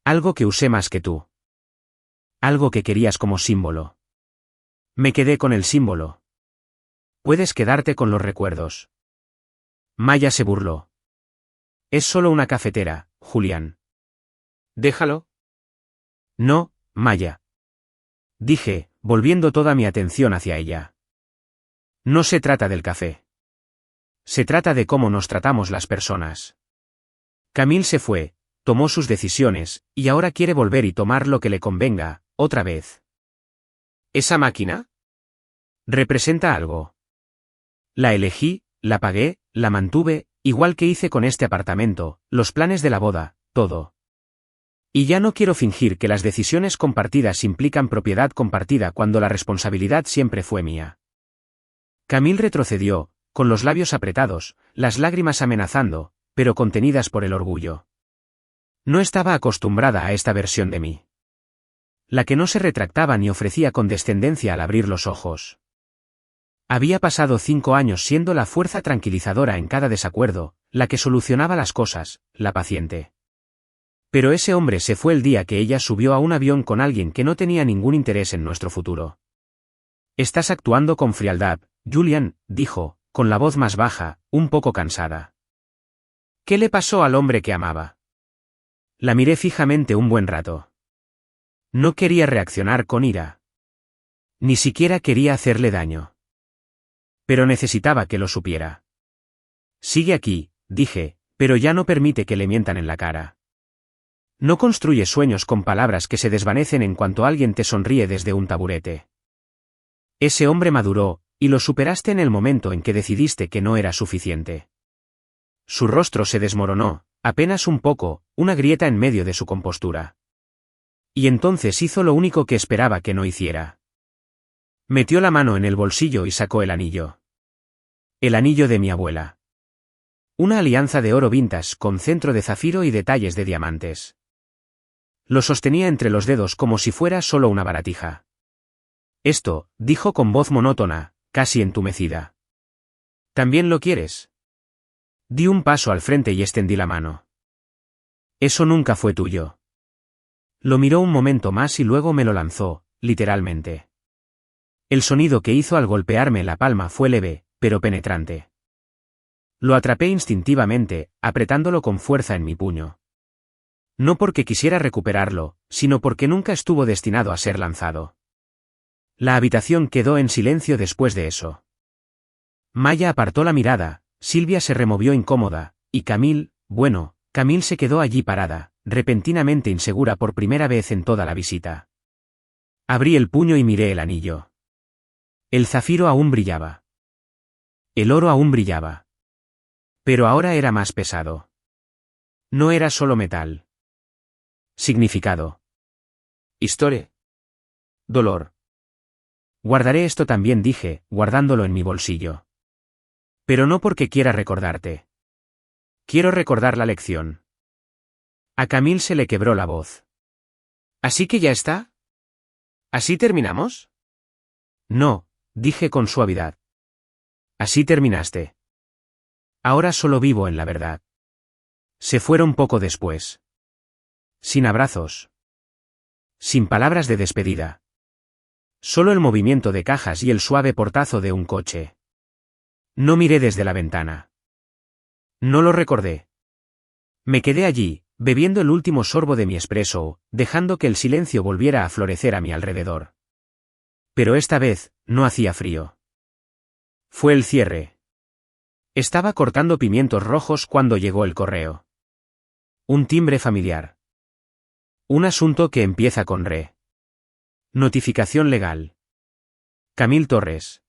Algo que usé más que tú. Algo que querías como símbolo. Me quedé con el símbolo. Puedes quedarte con los recuerdos. Maya se burló. Es solo una cafetera, Julián. Déjalo. No, Maya. Dije, volviendo toda mi atención hacia ella. No se trata del café. Se trata de cómo nos tratamos las personas. Camille se fue, tomó sus decisiones, y ahora quiere volver y tomar lo que le convenga, otra vez. ¿Esa máquina? ¿Representa algo? La elegí, la pagué, la mantuve, igual que hice con este apartamento, los planes de la boda, todo. Y ya no quiero fingir que las decisiones compartidas implican propiedad compartida cuando la responsabilidad siempre fue mía. Camille retrocedió, con los labios apretados, las lágrimas amenazando, pero contenidas por el orgullo. No estaba acostumbrada a esta versión de mí. La que no se retractaba ni ofrecía condescendencia al abrir los ojos. Había pasado 5 años siendo la fuerza tranquilizadora en cada desacuerdo, la que solucionaba las cosas, la paciente. Pero ese hombre se fue el día que ella subió a un avión con alguien que no tenía ningún interés en nuestro futuro. Estás actuando con frialdad, Julian, dijo, con la voz más baja, un poco cansada. ¿Qué le pasó al hombre que amaba? La miré fijamente un buen rato. No quería reaccionar con ira. Ni siquiera quería hacerle daño. Pero necesitaba que lo supiera. Sigue aquí, dije, pero ya no permite que le mientan en la cara. No construye sueños con palabras que se desvanecen en cuanto alguien te sonríe desde un taburete. Ese hombre maduró, y lo superaste en el momento en que decidiste que no era suficiente. Su rostro se desmoronó, apenas un poco, una grieta en medio de su compostura. Y entonces hizo lo único que esperaba que no hiciera. Metió la mano en el bolsillo y sacó el anillo. El anillo de mi abuela. Una alianza de oro vintage con centro de zafiro y detalles de diamantes. Lo sostenía entre los dedos como si fuera solo una baratija. Esto, dijo con voz monótona, casi entumecida. ¿También lo quieres? Di un paso al frente y extendí la mano. Eso nunca fue tuyo. Lo miró un momento más y luego me lo lanzó, literalmente. El sonido que hizo al golpearme la palma fue leve, pero penetrante. Lo atrapé instintivamente, apretándolo con fuerza en mi puño. No porque quisiera recuperarlo, sino porque nunca estuvo destinado a ser lanzado. La habitación quedó en silencio después de eso. Maya apartó la mirada, Silvia se removió incómoda, y Camille se quedó allí parada, repentinamente insegura por primera vez en toda la visita. Abrí el puño y miré el anillo. El zafiro aún brillaba. El oro aún brillaba. Pero ahora era más pesado. No era solo metal. Significado. Historia. Dolor. Guardaré esto también, dije, guardándolo en mi bolsillo. Pero no porque quiera recordarte. Quiero recordar la lección. A Camille se le quebró la voz. ¿Así que ya está? ¿Así terminamos? No, dije con suavidad. Así terminaste. Ahora solo vivo en la verdad. Se fueron poco después. Sin abrazos. Sin palabras de despedida. Solo el movimiento de cajas y el suave portazo de un coche. No miré desde la ventana. No lo recordé. Me quedé allí, bebiendo el último sorbo de mi espresso, dejando que el silencio volviera a florecer a mi alrededor. Pero esta vez, no hacía frío. Fue el cierre. Estaba cortando pimientos rojos cuando llegó el correo. Un timbre familiar. Un asunto que empieza con re. Notificación legal. Camille Torres.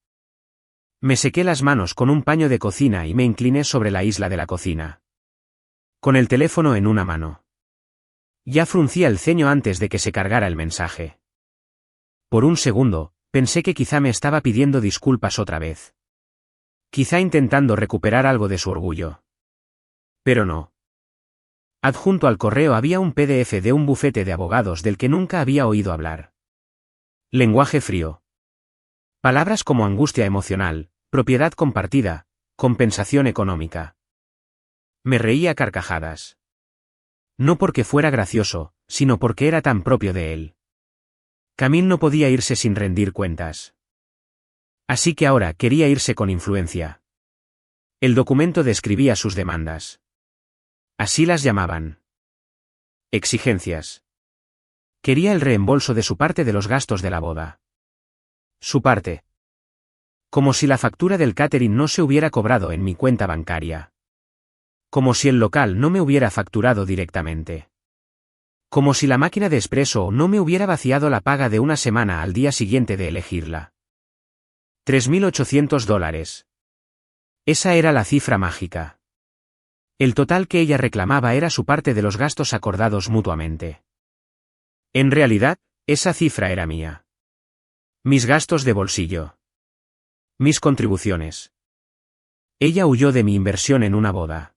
Me sequé las manos con un paño de cocina y me incliné sobre la isla de la cocina. Con el teléfono en una mano. Ya fruncía el ceño antes de que se cargara el mensaje. Por un segundo, pensé que quizá me estaba pidiendo disculpas otra vez. Quizá intentando recuperar algo de su orgullo. Pero no. Adjunto al correo había un PDF de un bufete de abogados del que nunca había oído hablar. Lenguaje frío. Palabras como angustia emocional, propiedad compartida, compensación económica. Me reía a carcajadas. No porque fuera gracioso, sino porque era tan propio de él. Camille no podía irse sin rendir cuentas. Así que ahora quería irse con influencia. El documento describía sus demandas. Así las llamaban. Exigencias. Quería el reembolso de su parte de los gastos de la boda. Su parte. Como si la factura del catering no se hubiera cobrado en mi cuenta bancaria. Como si el local no me hubiera facturado directamente. Como si la máquina de espresso no me hubiera vaciado la paga de una semana al día siguiente de elegirla. $3.800. Esa era la cifra mágica. El total que ella reclamaba era su parte de los gastos acordados mutuamente. En realidad, esa cifra era mía. Mis gastos de bolsillo. Mis contribuciones. Ella huyó de mi inversión en una boda.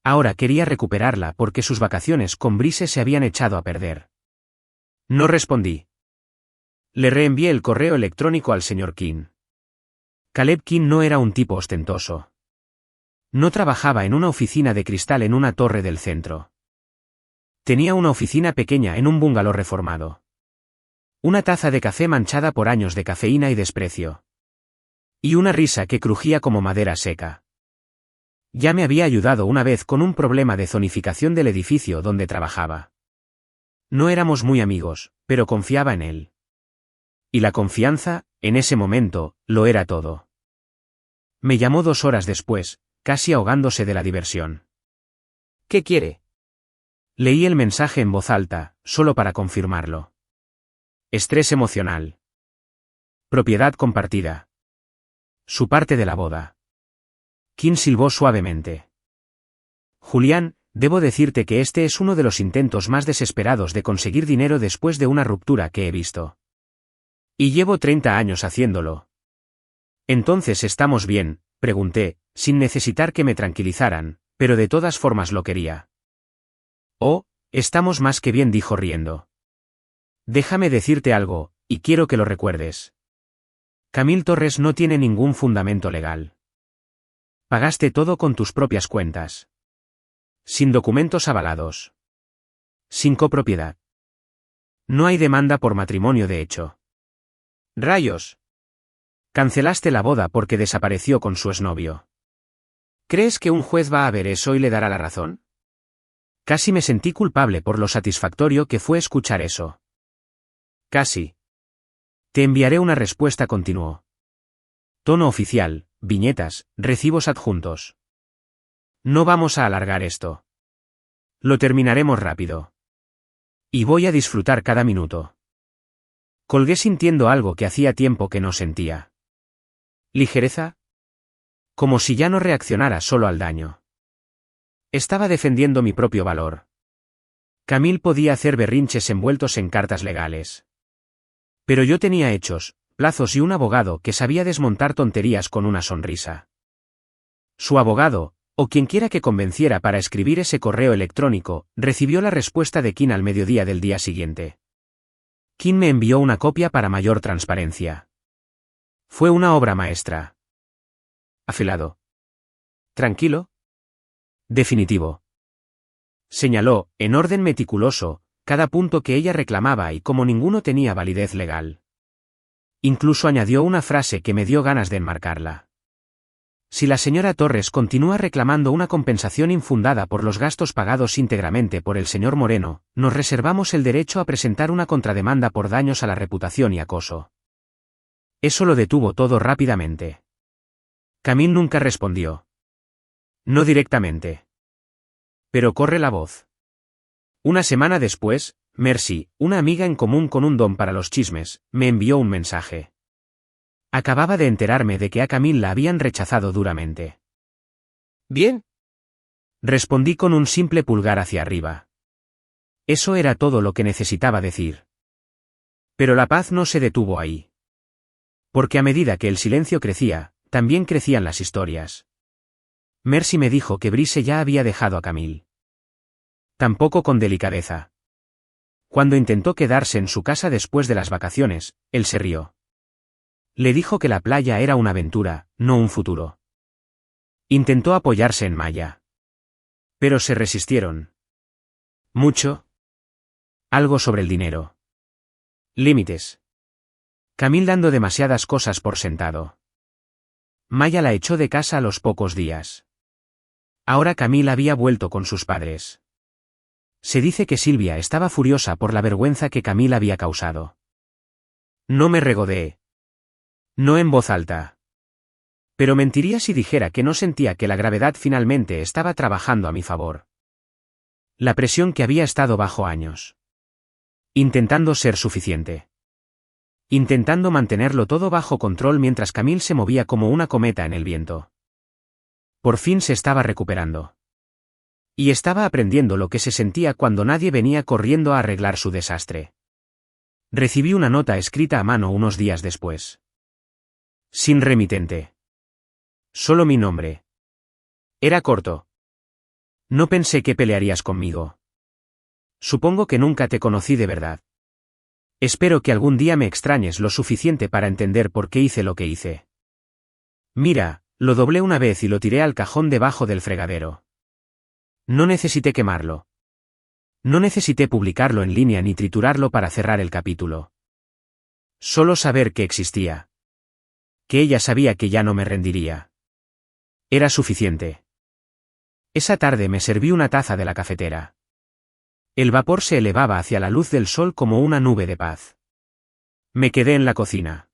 Ahora quería recuperarla porque sus vacaciones con Brice se habían echado a perder. No respondí. Le reenvié el correo electrónico al señor King. Caleb King no era un tipo ostentoso. No trabajaba en una oficina de cristal en una torre del centro. Tenía una oficina pequeña en un bungalow reformado. Una taza de café manchada por años de cafeína y desprecio. Y una risa que crujía como madera seca. Ya me había ayudado una vez con un problema de zonificación del edificio donde trabajaba. No éramos muy amigos, pero confiaba en él. Y la confianza, en ese momento, lo era todo. Me llamó 2 horas después, casi ahogándose de la diversión. ¿Qué quiere? Leí el mensaje en voz alta, solo para confirmarlo. Estrés emocional. Propiedad compartida. Su parte de la boda. King silbó suavemente. Julián, debo decirte que este es uno de los intentos más desesperados de conseguir dinero después de una ruptura que he visto. Y llevo 30 años haciéndolo. Entonces estamos bien, pregunté, sin necesitar que me tranquilizaran, pero de todas formas lo quería. Oh, estamos más que bien, dijo riendo. Déjame decirte algo, y quiero que lo recuerdes. Camille Torres no tiene ningún fundamento legal. Pagaste todo con tus propias cuentas. Sin documentos avalados. Sin copropiedad. No hay demanda por matrimonio de hecho. ¡Rayos! Cancelaste la boda porque desapareció con su exnovio. ¿Crees que un juez va a ver eso y le dará la razón? Casi me sentí culpable por lo satisfactorio que fue escuchar eso. Casi. Te enviaré una respuesta, continuó. Tono oficial, viñetas, recibos adjuntos. No vamos a alargar esto. Lo terminaremos rápido. Y voy a disfrutar cada minuto. Colgué sintiendo algo que hacía tiempo que no sentía. ¿Ligereza? Como si ya no reaccionara solo al daño. Estaba defendiendo mi propio valor. Camille podía hacer berrinches envueltos en cartas legales. Pero yo tenía hechos, plazos y un abogado que sabía desmontar tonterías con una sonrisa. Su abogado, o quienquiera que convenciera para escribir ese correo electrónico, recibió la respuesta de Kim al mediodía del día siguiente. Kim me envió una copia para mayor transparencia. Fue una obra maestra. Afilado. ¿Tranquilo? Definitivo. Señaló, en orden meticuloso, cada punto que ella reclamaba y como ninguno tenía validez legal. Incluso añadió una frase que me dio ganas de enmarcarla. Si la señora Torres continúa reclamando una compensación infundada por los gastos pagados íntegramente por el señor Moreno, nos reservamos el derecho a presentar una contrademanda por daños a la reputación y acoso. Eso lo detuvo todo rápidamente. Camille nunca respondió. No directamente. Pero corre la voz. Una semana después, Mercy, una amiga en común con un don para los chismes, me envió un mensaje. Acababa de enterarme de que a Camille la habían rechazado duramente. ¿Bien? Respondí con un simple pulgar hacia arriba. Eso era todo lo que necesitaba decir. Pero la paz no se detuvo ahí. Porque a medida que el silencio crecía, también crecían las historias. Mercy me dijo que Brice ya había dejado a Camille. Tampoco con delicadeza. Cuando intentó quedarse en su casa después de las vacaciones, él se rió. Le dijo que la playa era una aventura, no un futuro. Intentó apoyarse en Maya. Pero se resistieron. ¿Mucho? Algo sobre el dinero. Límites. Camille dando demasiadas cosas por sentado. Maya la echó de casa a los pocos días. Ahora Camille había vuelto con sus padres. Se dice que Silvia estaba furiosa por la vergüenza que Camille había causado. No me regodeé. No en voz alta. Pero mentiría si dijera que no sentía que la gravedad finalmente estaba trabajando a mi favor. La presión que había estado bajo años. Intentando ser suficiente. Intentando mantenerlo todo bajo control mientras Camille se movía como una cometa en el viento. Por fin se estaba recuperando. Y estaba aprendiendo lo que se sentía cuando nadie venía corriendo a arreglar su desastre. Recibí una nota escrita a mano unos días después. Sin remitente. Solo mi nombre. Era corto. No pensé que pelearías conmigo. Supongo que nunca te conocí de verdad. Espero que algún día me extrañes lo suficiente para entender por qué hice lo que hice. Mira, lo doblé una vez y lo tiré al cajón debajo del fregadero. No necesité quemarlo. No necesité publicarlo en línea ni triturarlo para cerrar el capítulo. Solo saber que existía. Que ella sabía que ya no me rendiría. Era suficiente. Esa tarde me serví una taza de la cafetera. El vapor se elevaba hacia la luz del sol como una nube de paz. Me quedé en la cocina.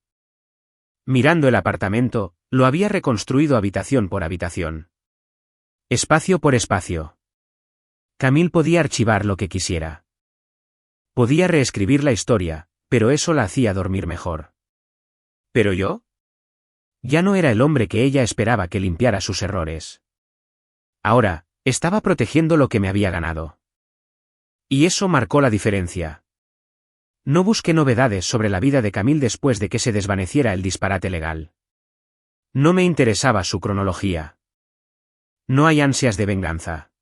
Mirando el apartamento, lo había reconstruido habitación por habitación. Espacio por espacio. Camille podía archivar lo que quisiera. Podía reescribir la historia, pero eso la hacía dormir mejor. ¿Pero yo? Ya no era el hombre que ella esperaba que limpiara sus errores. Ahora, estaba protegiendo lo que me había ganado. Y eso marcó la diferencia. No busqué novedades sobre la vida de Camille después de que se desvaneciera el disparate legal. No me interesaba su cronología. No hay ansias de venganza.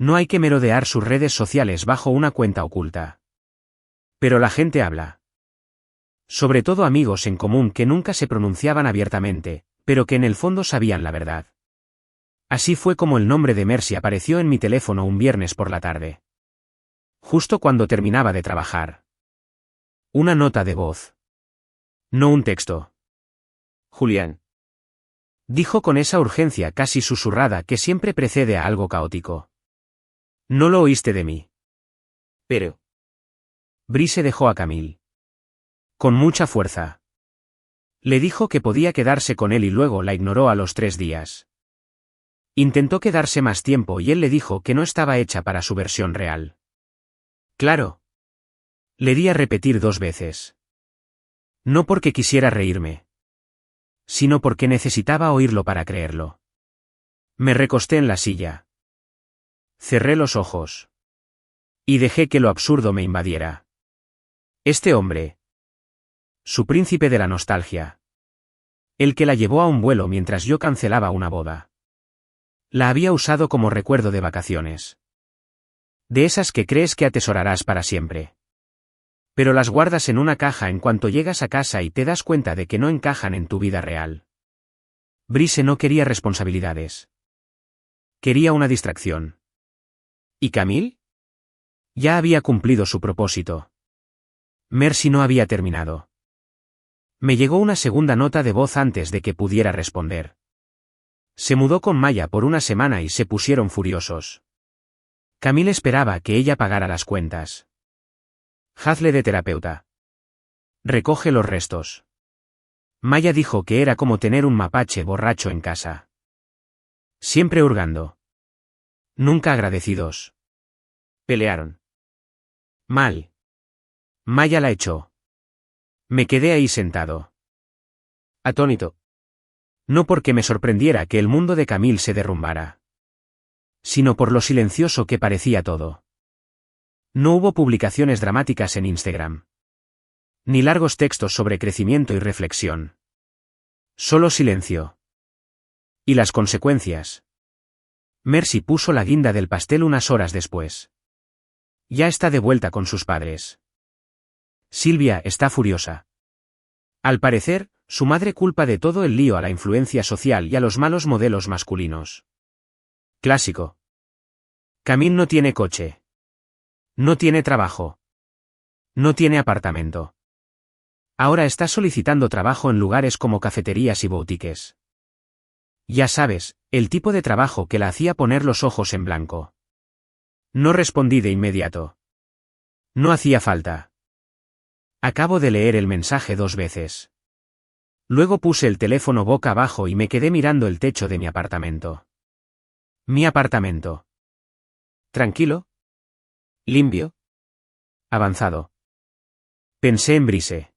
No hay que merodear sus redes sociales bajo una cuenta oculta. Pero la gente habla. Sobre todo amigos en común que nunca se pronunciaban abiertamente, pero que en el fondo sabían la verdad. Así fue como el nombre de Mercy apareció en mi teléfono un viernes por la tarde. Justo cuando terminaba de trabajar. Una nota de voz. No un texto. Julián. Dijo con esa urgencia casi susurrada que siempre precede a algo caótico. No lo oíste de mí. Pero. Brice dejó a Camille. Con mucha fuerza. Le dijo que podía quedarse con él y luego la ignoró a los 3 días. Intentó quedarse más tiempo y él le dijo que no estaba hecha para su versión real. Claro. Le di a repetir 2 veces. No porque quisiera reírme, sino porque necesitaba oírlo para creerlo. Me recosté en la silla. Cerré los ojos. Y dejé que lo absurdo me invadiera. Este hombre. Su príncipe de la nostalgia. El que la llevó a un vuelo mientras yo cancelaba una boda. La había usado como recuerdo de vacaciones. De esas que crees que atesorarás para siempre. Pero las guardas en una caja en cuanto llegas a casa y te das cuenta de que no encajan en tu vida real. Brice no quería responsabilidades. Quería una distracción. ¿Y Camille? Ya había cumplido su propósito. Mercy no había terminado. Me llegó una segunda nota de voz antes de que pudiera responder. Se mudó con Maya por una semana y se pusieron furiosos. Camille esperaba que ella pagara las cuentas. Hazle de terapeuta. Recoge los restos. Maya dijo que era como tener un mapache borracho en casa. Siempre hurgando. Nunca agradecidos. Pelearon. Mal. Maya la echó. Me quedé ahí sentado. Atónito. No porque me sorprendiera que el mundo de Camille se derrumbara, sino por lo silencioso que parecía todo. No hubo publicaciones dramáticas en Instagram. Ni largos textos sobre crecimiento y reflexión. Solo silencio. Y las consecuencias. Mercy puso la guinda del pastel unas horas después. Ya está de vuelta con sus padres. Silvia está furiosa. Al parecer, su madre culpa de todo el lío a la influencia social y a los malos modelos masculinos. Clásico. Camille no tiene coche. No tiene trabajo. No tiene apartamento. Ahora está solicitando trabajo en lugares como cafeterías y boutiques. Ya sabes, el tipo de trabajo que la hacía poner los ojos en blanco. No respondí de inmediato. No hacía falta. Acabo de leer el mensaje 2 veces. Luego puse el teléfono boca abajo y me quedé mirando el techo de mi apartamento. Mi apartamento. ¿Tranquilo? ¿Limpio? Avanzado. Pensé en Brice.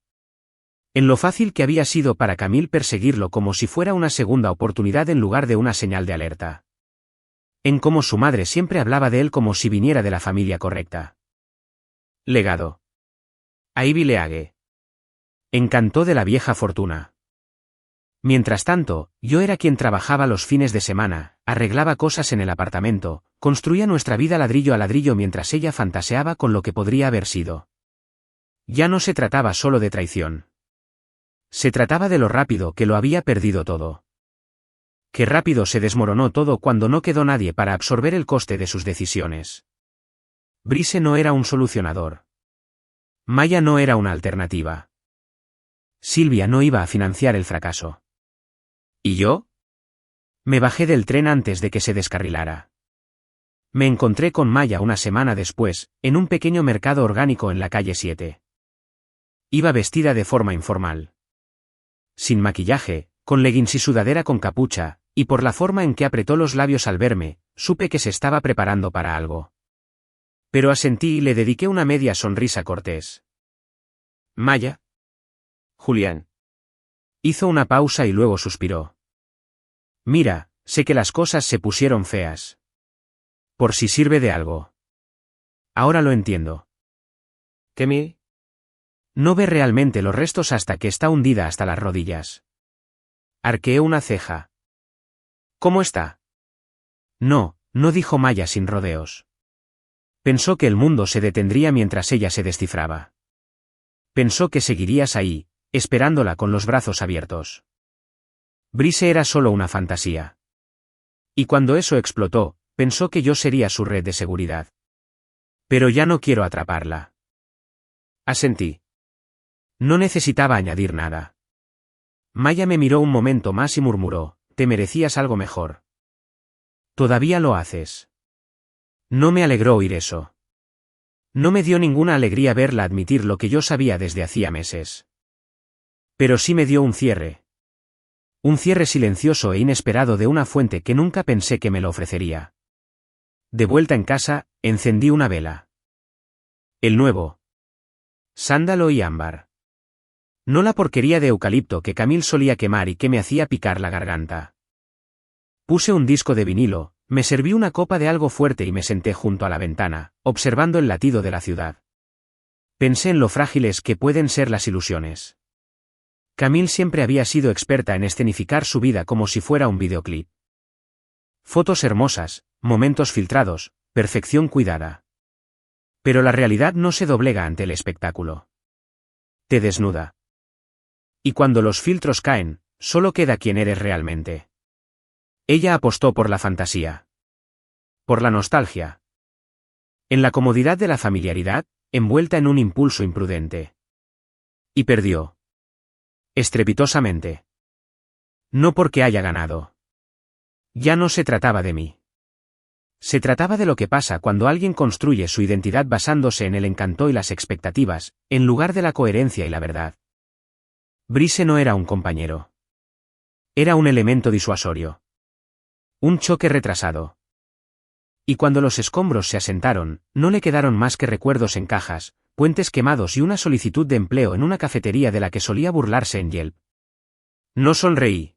En lo fácil que había sido para Camille perseguirlo como si fuera una segunda oportunidad en lugar de una señal de alerta. En cómo su madre siempre hablaba de él como si viniera de la familia correcta. Legado. Ivy League. Encantó de la vieja fortuna. Mientras tanto, yo era quien trabajaba los fines de semana, arreglaba cosas en el apartamento, construía nuestra vida ladrillo a ladrillo mientras ella fantaseaba con lo que podría haber sido. Ya no se trataba solo de traición. Se trataba de lo rápido que lo había perdido todo. Qué rápido se desmoronó todo cuando no quedó nadie para absorber el coste de sus decisiones. Brice no era un solucionador. Maya no era una alternativa. Silvia no iba a financiar el fracaso. ¿Y yo? Me bajé del tren antes de que se descarrilara. Me encontré con Maya una semana después, en un pequeño mercado orgánico en la calle 7. Iba vestida de forma informal. Sin maquillaje, con leggings y sudadera con capucha, y por la forma en que apretó los labios al verme, supe que se estaba preparando para algo. Pero asentí y le dediqué una media sonrisa cortés. Maya. Julián. Hizo una pausa y luego suspiró. Mira, sé que las cosas se pusieron feas. Por si sirve de algo. Ahora lo entiendo. ¿Qué? No ve realmente los restos hasta que está hundida hasta las rodillas. Arqueé una ceja. ¿Cómo está? No, no dijo Maya sin rodeos. Pensó que el mundo se detendría mientras ella se descifraba. Pensó que seguirías ahí, esperándola con los brazos abiertos. Brice era solo una fantasía. Y cuando eso explotó, pensó que yo sería su red de seguridad. Pero ya no quiero atraparla. Asentí. No necesitaba añadir nada. Maya me miró un momento más y murmuró, te merecías algo mejor. Todavía lo haces. No me alegró oír eso. No me dio ninguna alegría verla admitir lo que yo sabía desde hacía meses. Pero sí me dio un cierre. Un cierre silencioso e inesperado de una fuente que nunca pensé que me lo ofrecería. De vuelta en casa, encendí una vela. El nuevo. Sándalo y ámbar. No la porquería de eucalipto que Camille solía quemar y que me hacía picar la garganta. Puse un disco de vinilo, me serví una copa de algo fuerte y me senté junto a la ventana, observando el latido de la ciudad. Pensé en lo frágiles que pueden ser las ilusiones. Camille siempre había sido experta en escenificar su vida como si fuera un videoclip. Fotos hermosas, momentos filtrados, perfección cuidada. Pero la realidad no se doblega ante el espectáculo. Te desnuda. Y cuando los filtros caen, solo queda quien eres realmente. Ella apostó por la fantasía. Por la nostalgia. En la comodidad de la familiaridad, envuelta en un impulso imprudente. Y perdió. Estrepitosamente. No porque haya ganado. Ya no se trataba de mí. Se trataba de lo que pasa cuando alguien construye su identidad basándose en el encanto y las expectativas, en lugar de la coherencia y la verdad. Brice no era un compañero. Era un elemento disuasorio. Un choque retrasado. Y cuando los escombros se asentaron, no le quedaron más que recuerdos en cajas, puentes quemados y una solicitud de empleo en una cafetería de la que solía burlarse en Yelp. No sonreí.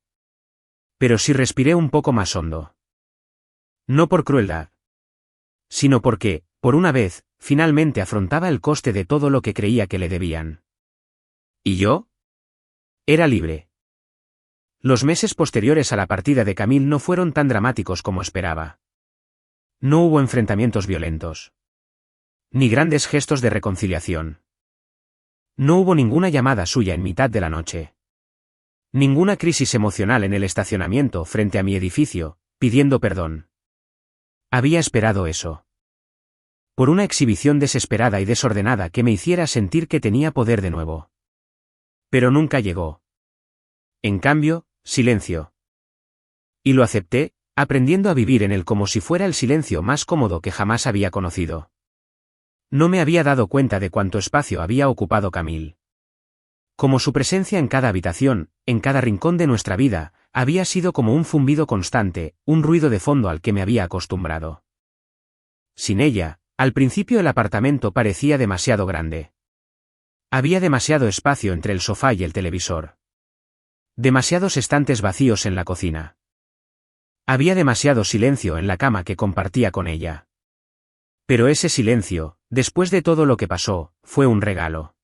Pero sí respiré un poco más hondo. No por crueldad. Sino porque, por una vez, finalmente afrontaba el coste de todo lo que creía que le debían. ¿Y yo? Era libre. Los meses posteriores a la partida de Camille no fueron tan dramáticos como esperaba. No hubo enfrentamientos violentos. Ni grandes gestos de reconciliación. No hubo ninguna llamada suya en mitad de la noche. Ninguna crisis emocional en el estacionamiento frente a mi edificio, pidiendo perdón. Había esperado eso. Por una exhibición desesperada y desordenada que me hiciera sentir que tenía poder de nuevo. Pero nunca llegó. En cambio, silencio. Y lo acepté, aprendiendo a vivir en él como si fuera el silencio más cómodo que jamás había conocido. No me había dado cuenta de cuánto espacio había ocupado Camille. Como su presencia en cada habitación, en cada rincón de nuestra vida, había sido como un zumbido constante, un ruido de fondo al que me había acostumbrado. Sin ella, al principio el apartamento parecía demasiado grande. Había demasiado espacio entre el sofá y el televisor. Demasiados estantes vacíos en la cocina. Había demasiado silencio en la cama que compartía con ella. Pero ese silencio, después de todo lo que pasó, fue un regalo.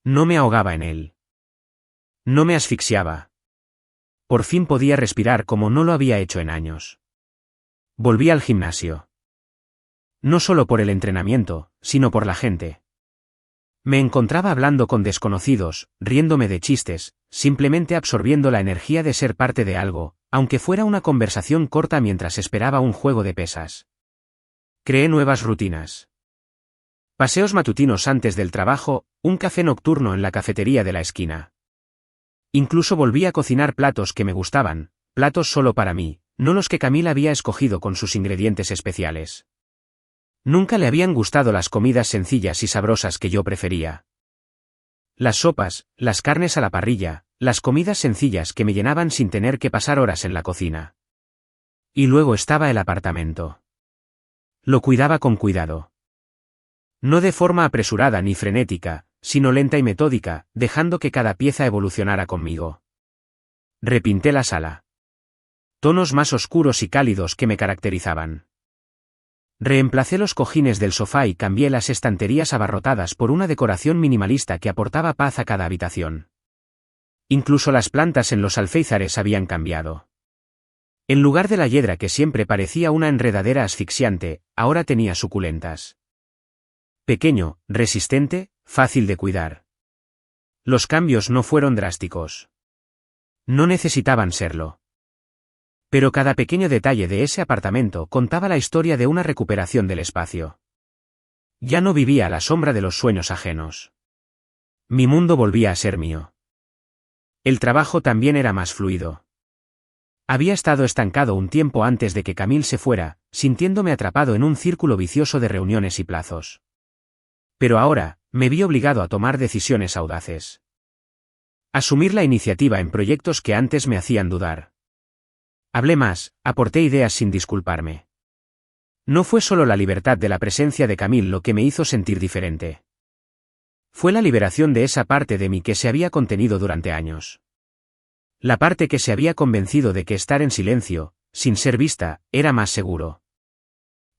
No me ahogaba en él. No me asfixiaba. Por fin podía respirar como no lo había hecho en años. Volví al gimnasio. No solo por el entrenamiento, sino por la gente. Me encontraba hablando con desconocidos, riéndome de chistes, simplemente absorbiendo la energía de ser parte de algo, aunque fuera una conversación corta mientras esperaba un juego de pesas. Creé nuevas rutinas. Paseos matutinos antes del trabajo, un café nocturno en la cafetería de la esquina. Incluso volví a cocinar platos que me gustaban, platos solo para mí, no los que Camille había escogido con sus ingredientes especiales. Nunca le habían gustado las comidas sencillas y sabrosas que yo prefería. Las sopas, las carnes a la parrilla, las comidas sencillas que me llenaban sin tener que pasar horas en la cocina. Y luego estaba el apartamento. Lo cuidaba con cuidado. No de forma apresurada ni frenética, sino lenta y metódica, dejando que cada pieza evolucionara conmigo. Repinté la sala. Tonos más oscuros y cálidos que me caracterizaban. Reemplacé los cojines del sofá y cambié las estanterías abarrotadas por una decoración minimalista que aportaba paz a cada habitación. Incluso las plantas en los alféizares habían cambiado. En lugar de la hiedra que siempre parecía una enredadera asfixiante, ahora tenía suculentas. Pequeño, resistente, fácil de cuidar. Los cambios no fueron drásticos. No necesitaban serlo. Pero cada pequeño detalle de ese apartamento contaba la historia de una recuperación del espacio. Ya no vivía a la sombra de los sueños ajenos. Mi mundo volvía a ser mío. El trabajo también era más fluido. Había estado estancado un tiempo antes de que Camille se fuera, sintiéndome atrapado en un círculo vicioso de reuniones y plazos. Pero ahora, me vi obligado a tomar decisiones audaces. Asumir la iniciativa en proyectos que antes me hacían dudar. Hablé más, aporté ideas sin disculparme. No fue solo la libertad de la presencia de Camille lo que me hizo sentir diferente. Fue la liberación de esa parte de mí que se había contenido durante años. La parte que se había convencido de que estar en silencio, sin ser vista, era más seguro.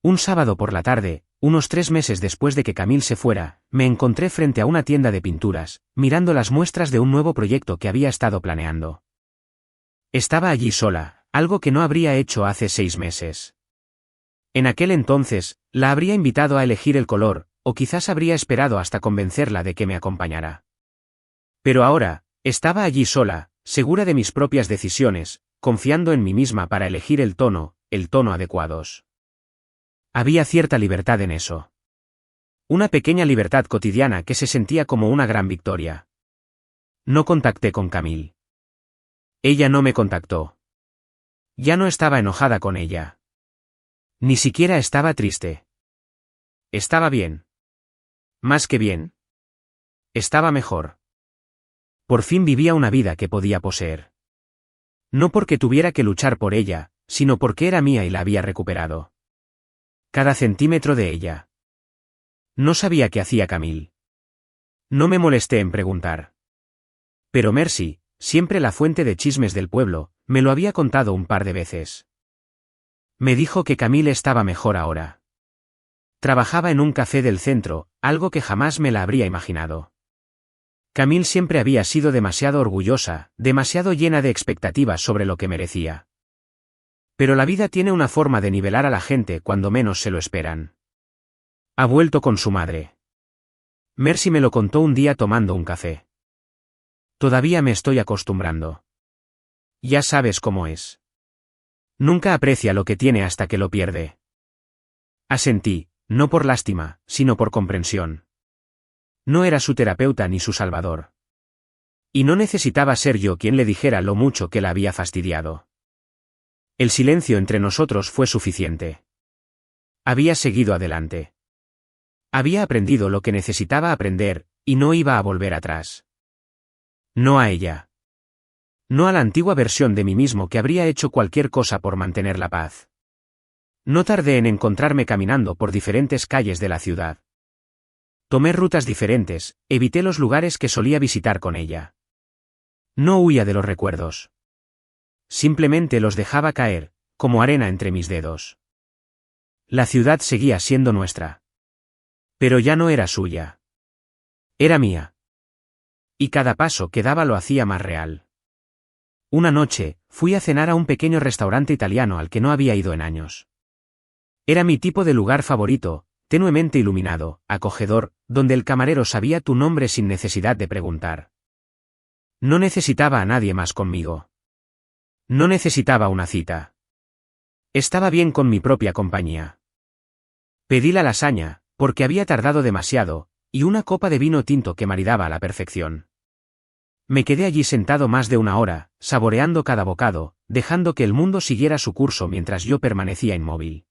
Un sábado por la tarde, unos 3 meses después de que Camille se fuera, me encontré frente a una tienda de pinturas, mirando las muestras de un nuevo proyecto que había estado planeando. Estaba allí sola, algo que no habría hecho hace 6 meses. En aquel entonces, la habría invitado a elegir el color, o quizás habría esperado hasta convencerla de que me acompañara. Pero ahora, estaba allí sola, segura de mis propias decisiones, confiando en mí misma para elegir el tono adecuados. Había cierta libertad en eso. Una pequeña libertad cotidiana que se sentía como una gran victoria. No contacté con Camille. Ella no me contactó. Ya no estaba enojada con ella. Ni siquiera estaba triste. Estaba bien. Más que bien. Estaba mejor. Por fin vivía una vida que podía poseer. No porque tuviera que luchar por ella, sino porque era mía y la había recuperado. Cada centímetro de ella. No sabía qué hacía Camille. No me molesté en preguntar. Pero Mercy, siempre la fuente de chismes del pueblo, me lo había contado un par de veces. Me dijo que Camille estaba mejor ahora. Trabajaba en un café del centro, algo que jamás me la habría imaginado. Camille siempre había sido demasiado orgullosa, demasiado llena de expectativas sobre lo que merecía. Pero la vida tiene una forma de nivelar a la gente cuando menos se lo esperan. Ha vuelto con su madre. Mercy me lo contó un día tomando un café. Todavía me estoy acostumbrando. Ya sabes cómo es. Nunca aprecia lo que tiene hasta que lo pierde. Asentí, no por lástima, sino por comprensión. No era su terapeuta ni su salvador. Y no necesitaba ser yo quien le dijera lo mucho que la había fastidiado. El silencio entre nosotros fue suficiente. Había seguido adelante. Había aprendido lo que necesitaba aprender, y no iba a volver atrás. No a ella. No a la antigua versión de mí mismo que habría hecho cualquier cosa por mantener la paz. No tardé en encontrarme caminando por diferentes calles de la ciudad. Tomé rutas diferentes, evité los lugares que solía visitar con ella. No huía de los recuerdos. Simplemente los dejaba caer, como arena entre mis dedos. La ciudad seguía siendo nuestra. Pero ya no era suya. Era mía. Y cada paso que daba lo hacía más real. Una noche, fui a cenar a un pequeño restaurante italiano al que no había ido en años. Era mi tipo de lugar favorito, tenuemente iluminado, acogedor, donde el camarero sabía tu nombre sin necesidad de preguntar. No necesitaba a nadie más conmigo. No necesitaba una cita. Estaba bien con mi propia compañía. Pedí la lasaña, porque había tardado demasiado, y una copa de vino tinto que maridaba a la perfección. Me quedé allí sentado más de 1 hora, saboreando cada bocado, dejando que el mundo siguiera su curso mientras yo permanecía inmóvil.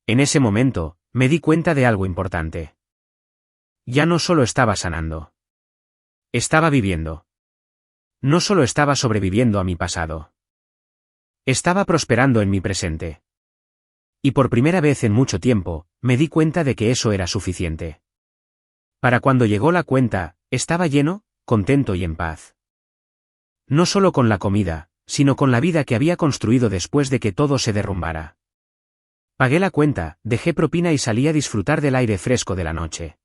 En ese momento, me di cuenta de algo importante. Ya no solo estaba sanando. Estaba viviendo. No solo estaba sobreviviendo a mi pasado. Estaba prosperando en mi presente. Y por primera vez en mucho tiempo, me di cuenta de que eso era suficiente. Para cuando llegó la cuenta, estaba lleno, contento y en paz. No solo con la comida, sino con la vida que había construido después de que todo se derrumbara. Pagué la cuenta, dejé propina y salí a disfrutar del aire fresco de la noche.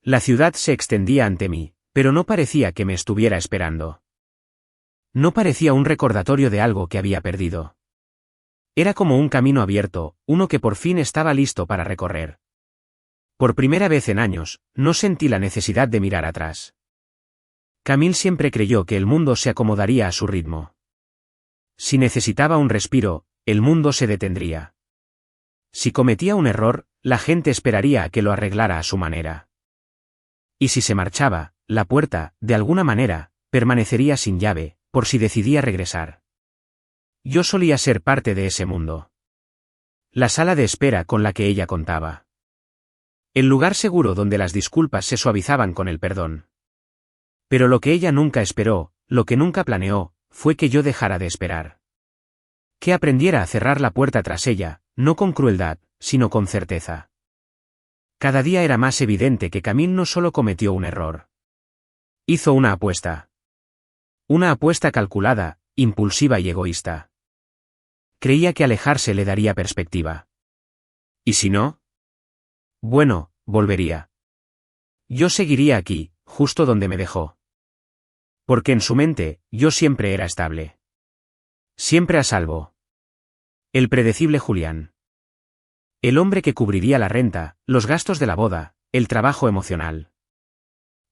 La ciudad se extendía ante mí, pero no parecía que me estuviera esperando. No parecía un recordatorio de algo que había perdido. Era como un camino abierto, uno que por fin estaba listo para recorrer. Por primera vez en años, no sentí la necesidad de mirar atrás. Camille siempre creyó que el mundo se acomodaría a su ritmo. Si necesitaba un respiro, el mundo se detendría. Si cometía un error, la gente esperaría a que lo arreglara a su manera. Y si se marchaba, la puerta, de alguna manera, permanecería sin llave, por si decidía regresar. Yo solía ser parte de ese mundo. La sala de espera con la que ella contaba. El lugar seguro donde las disculpas se suavizaban con el perdón. Pero lo que ella nunca esperó, lo que nunca planeó, fue que yo dejara de esperar. Que aprendiera a cerrar la puerta tras ella, no con crueldad, sino con certeza. Cada día era más evidente que Camille no solo cometió un error. Hizo una apuesta. Una apuesta calculada, impulsiva y egoísta. Creía que alejarse le daría perspectiva. ¿Y si no? Bueno, volvería. Yo seguiría aquí, justo donde me dejó. Porque en su mente, yo siempre era estable. Siempre a salvo. El predecible Julián. El hombre que cubriría la renta, los gastos de la boda, el trabajo emocional.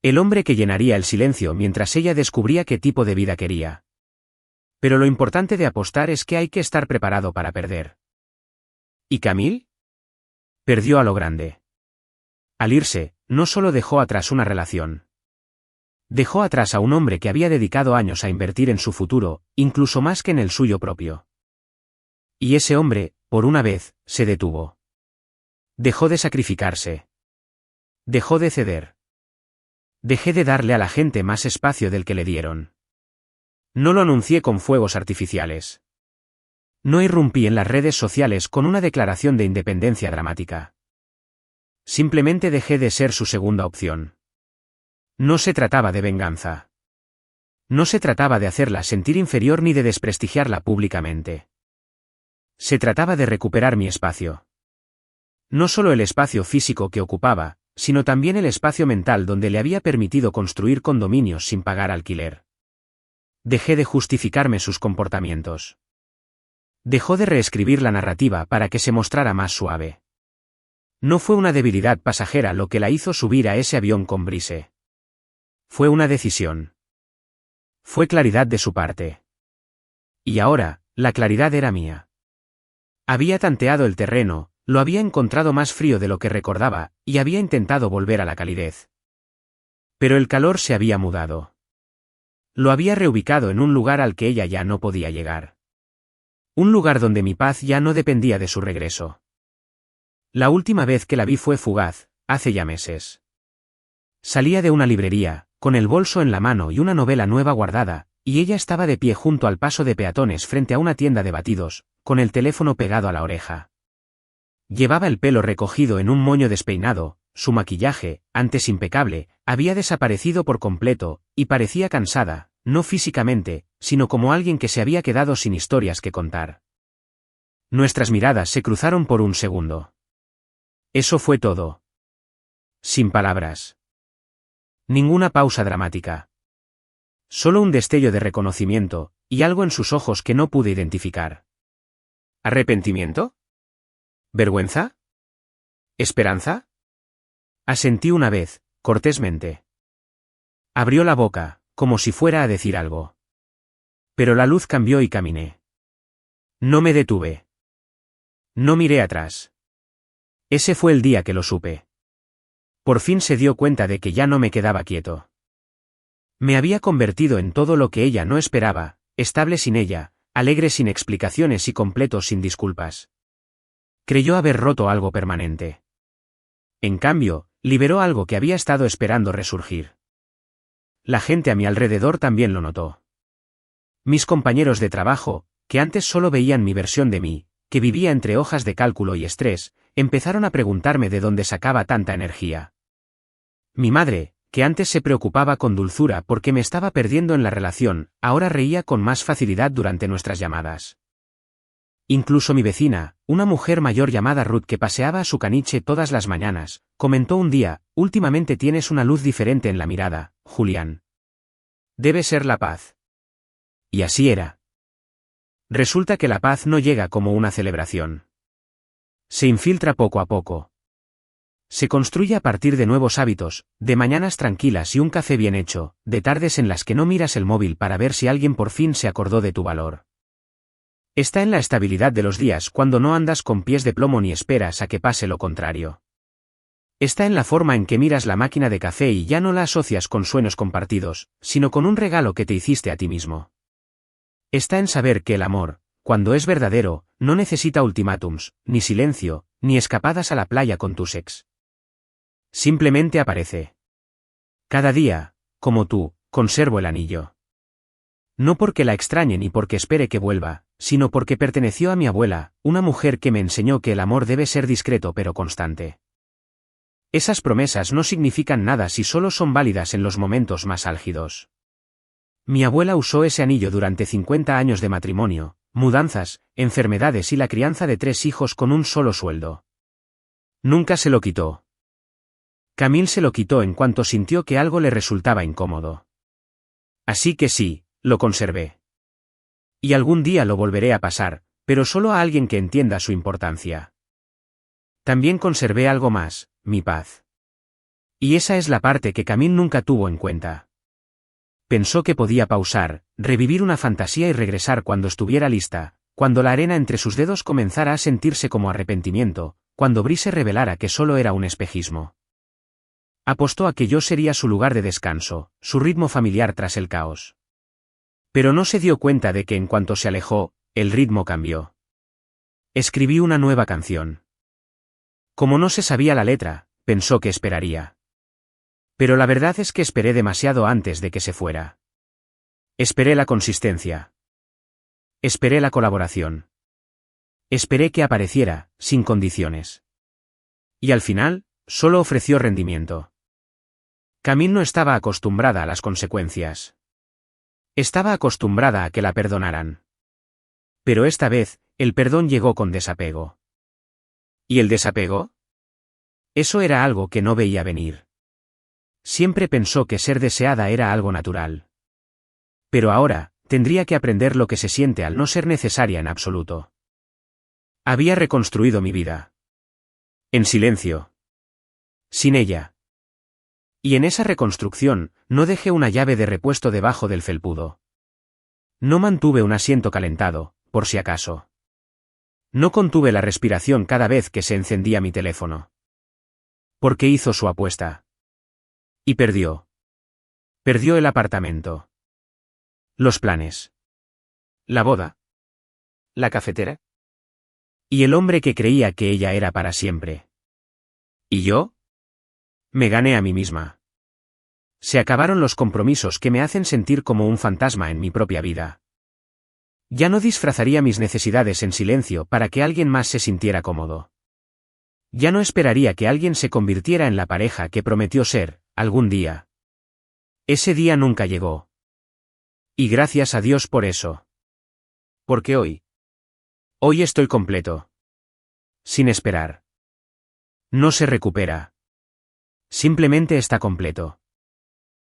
El hombre que llenaría el silencio mientras ella descubría qué tipo de vida quería. Pero lo importante de apostar es que hay que estar preparado para perder. ¿Y Camille? Perdió a lo grande. Al irse, no solo dejó atrás una relación. Dejó atrás a un hombre que había dedicado años a invertir en su futuro, incluso más que en el suyo propio. Y ese hombre, por una vez, se detuvo. Dejó de sacrificarse. Dejó de ceder. Dejé de darle a la gente más espacio del que le dieron. No lo anuncié con fuegos artificiales. No irrumpí en las redes sociales con una declaración de independencia dramática. Simplemente dejé de ser su segunda opción. No se trataba de venganza. No se trataba de hacerla sentir inferior ni de desprestigiarla públicamente. Se trataba de recuperar mi espacio. No solo el espacio físico que ocupaba, sino también el espacio mental donde le había permitido construir condominios sin pagar alquiler. Dejé de justificarme sus comportamientos. Dejó de reescribir la narrativa para que se mostrara más suave. No fue una debilidad pasajera lo que la hizo subir a ese avión con Brise. Fue una decisión. Fue claridad de su parte. Y ahora, la claridad era mía. Había tanteado el terreno, lo había encontrado más frío de lo que recordaba, y había intentado volver a la calidez. Pero el calor se había mudado. Lo había reubicado en un lugar al que ella ya no podía llegar. Un lugar donde mi paz ya no dependía de su regreso. La última vez que la vi fue fugaz, hace ya meses. Salía de una librería, con el bolso en la mano y una novela nueva guardada, y ella estaba de pie junto al paso de peatones frente a una tienda de batidos, con el teléfono pegado a la oreja. Llevaba el pelo recogido en un moño despeinado, su maquillaje, antes impecable, había desaparecido por completo, y parecía cansada, no físicamente, sino como alguien que se había quedado sin historias que contar. Nuestras miradas se cruzaron por un segundo. Eso fue todo. Sin palabras. Ninguna pausa dramática. Solo un destello de reconocimiento, y algo en sus ojos que no pude identificar. ¿Arrepentimiento? ¿Vergüenza? ¿Esperanza? Asentí una vez, cortésmente. Abrió la boca, como si fuera a decir algo. Pero la luz cambió y caminé. No me detuve. No miré atrás. Ese fue el día que lo supe. Por fin se dio cuenta de que ya no me quedaba quieto. Me había convertido en todo lo que ella no esperaba, estable sin ella, alegre sin explicaciones y completo sin disculpas. Creyó haber roto algo permanente. En cambio, liberó algo que había estado esperando resurgir. La gente a mi alrededor también lo notó. Mis compañeros de trabajo, que antes solo veían mi versión de mí, que vivía entre hojas de cálculo y estrés, empezaron a preguntarme de dónde sacaba tanta energía. Mi madre, que antes se preocupaba con dulzura porque me estaba perdiendo en la relación, ahora reía con más facilidad durante nuestras llamadas. Incluso mi vecina, una mujer mayor llamada Ruth que paseaba a su caniche todas las mañanas, comentó un día: últimamente tienes una luz diferente en la mirada, Julián. Debe ser la paz. Y así era. Resulta que la paz no llega como una celebración. Se infiltra poco a poco. Se construye a partir de nuevos hábitos, de mañanas tranquilas y un café bien hecho, de tardes en las que no miras el móvil para ver si alguien por fin se acordó de tu valor. Está en la estabilidad de los días cuando no andas con pies de plomo ni esperas a que pase lo contrario. Está en la forma en que miras la máquina de café y ya no la asocias con sueños compartidos, sino con un regalo que te hiciste a ti mismo. Está en saber que el amor, cuando es verdadero, no necesita ultimátums, ni silencio, ni escapadas a la playa con tus ex. Simplemente aparece. Cada día, como tú, conservo el anillo. No porque la extrañe ni porque espere que vuelva, sino porque perteneció a mi abuela, una mujer que me enseñó que el amor debe ser discreto pero constante. Esas promesas no significan nada si solo son válidas en los momentos más álgidos. Mi abuela usó ese anillo durante 50 años de matrimonio, mudanzas, enfermedades y la crianza de 3 hijos con un solo sueldo. Nunca se lo quitó. Camille se lo quitó en cuanto sintió que algo le resultaba incómodo. Así que sí, lo conservé. Y algún día lo volveré a pasar, pero solo a alguien que entienda su importancia. También conservé algo más, mi paz. Y esa es la parte que Camille nunca tuvo en cuenta. Pensó que podía pausar, revivir una fantasía y regresar cuando estuviera lista, cuando la arena entre sus dedos comenzara a sentirse como arrepentimiento, cuando Brice revelara que solo era un espejismo. Apostó a que yo sería su lugar de descanso, su ritmo familiar tras el caos. Pero no se dio cuenta de que en cuanto se alejó, el ritmo cambió. Escribí una nueva canción. Como no se sabía la letra, pensó que esperaría. Pero la verdad es que esperé demasiado antes de que se fuera. Esperé la consistencia. Esperé la colaboración. Esperé que apareciera, sin condiciones. Y al final, solo ofreció rendimiento. Camille no estaba acostumbrada a las consecuencias. Estaba acostumbrada a que la perdonaran. Pero esta vez, el perdón llegó con desapego. ¿Y el desapego? Eso era algo que no veía venir. Siempre pensó que ser deseada era algo natural. Pero ahora, tendría que aprender lo que se siente al no ser necesaria en absoluto. Había reconstruido mi vida. En silencio. Sin ella. Y en esa reconstrucción, no dejé una llave de repuesto debajo del felpudo. No mantuve un asiento calentado, por si acaso. No contuve la respiración cada vez que se encendía mi teléfono. Porque hizo su apuesta. Y perdió. Perdió el apartamento. Los planes. La boda. La cafetera. Y el hombre que creía que ella era para siempre. ¿Y yo? Me gané a mí misma. Se acabaron los compromisos que me hacen sentir como un fantasma en mi propia vida. Ya no disfrazaría mis necesidades en silencio para que alguien más se sintiera cómodo. Ya no esperaría que alguien se convirtiera en la pareja que prometió ser, algún día. Ese día nunca llegó. Y gracias a Dios por eso. Porque hoy estoy completo. Sin esperar. No se recupera. Simplemente está completo.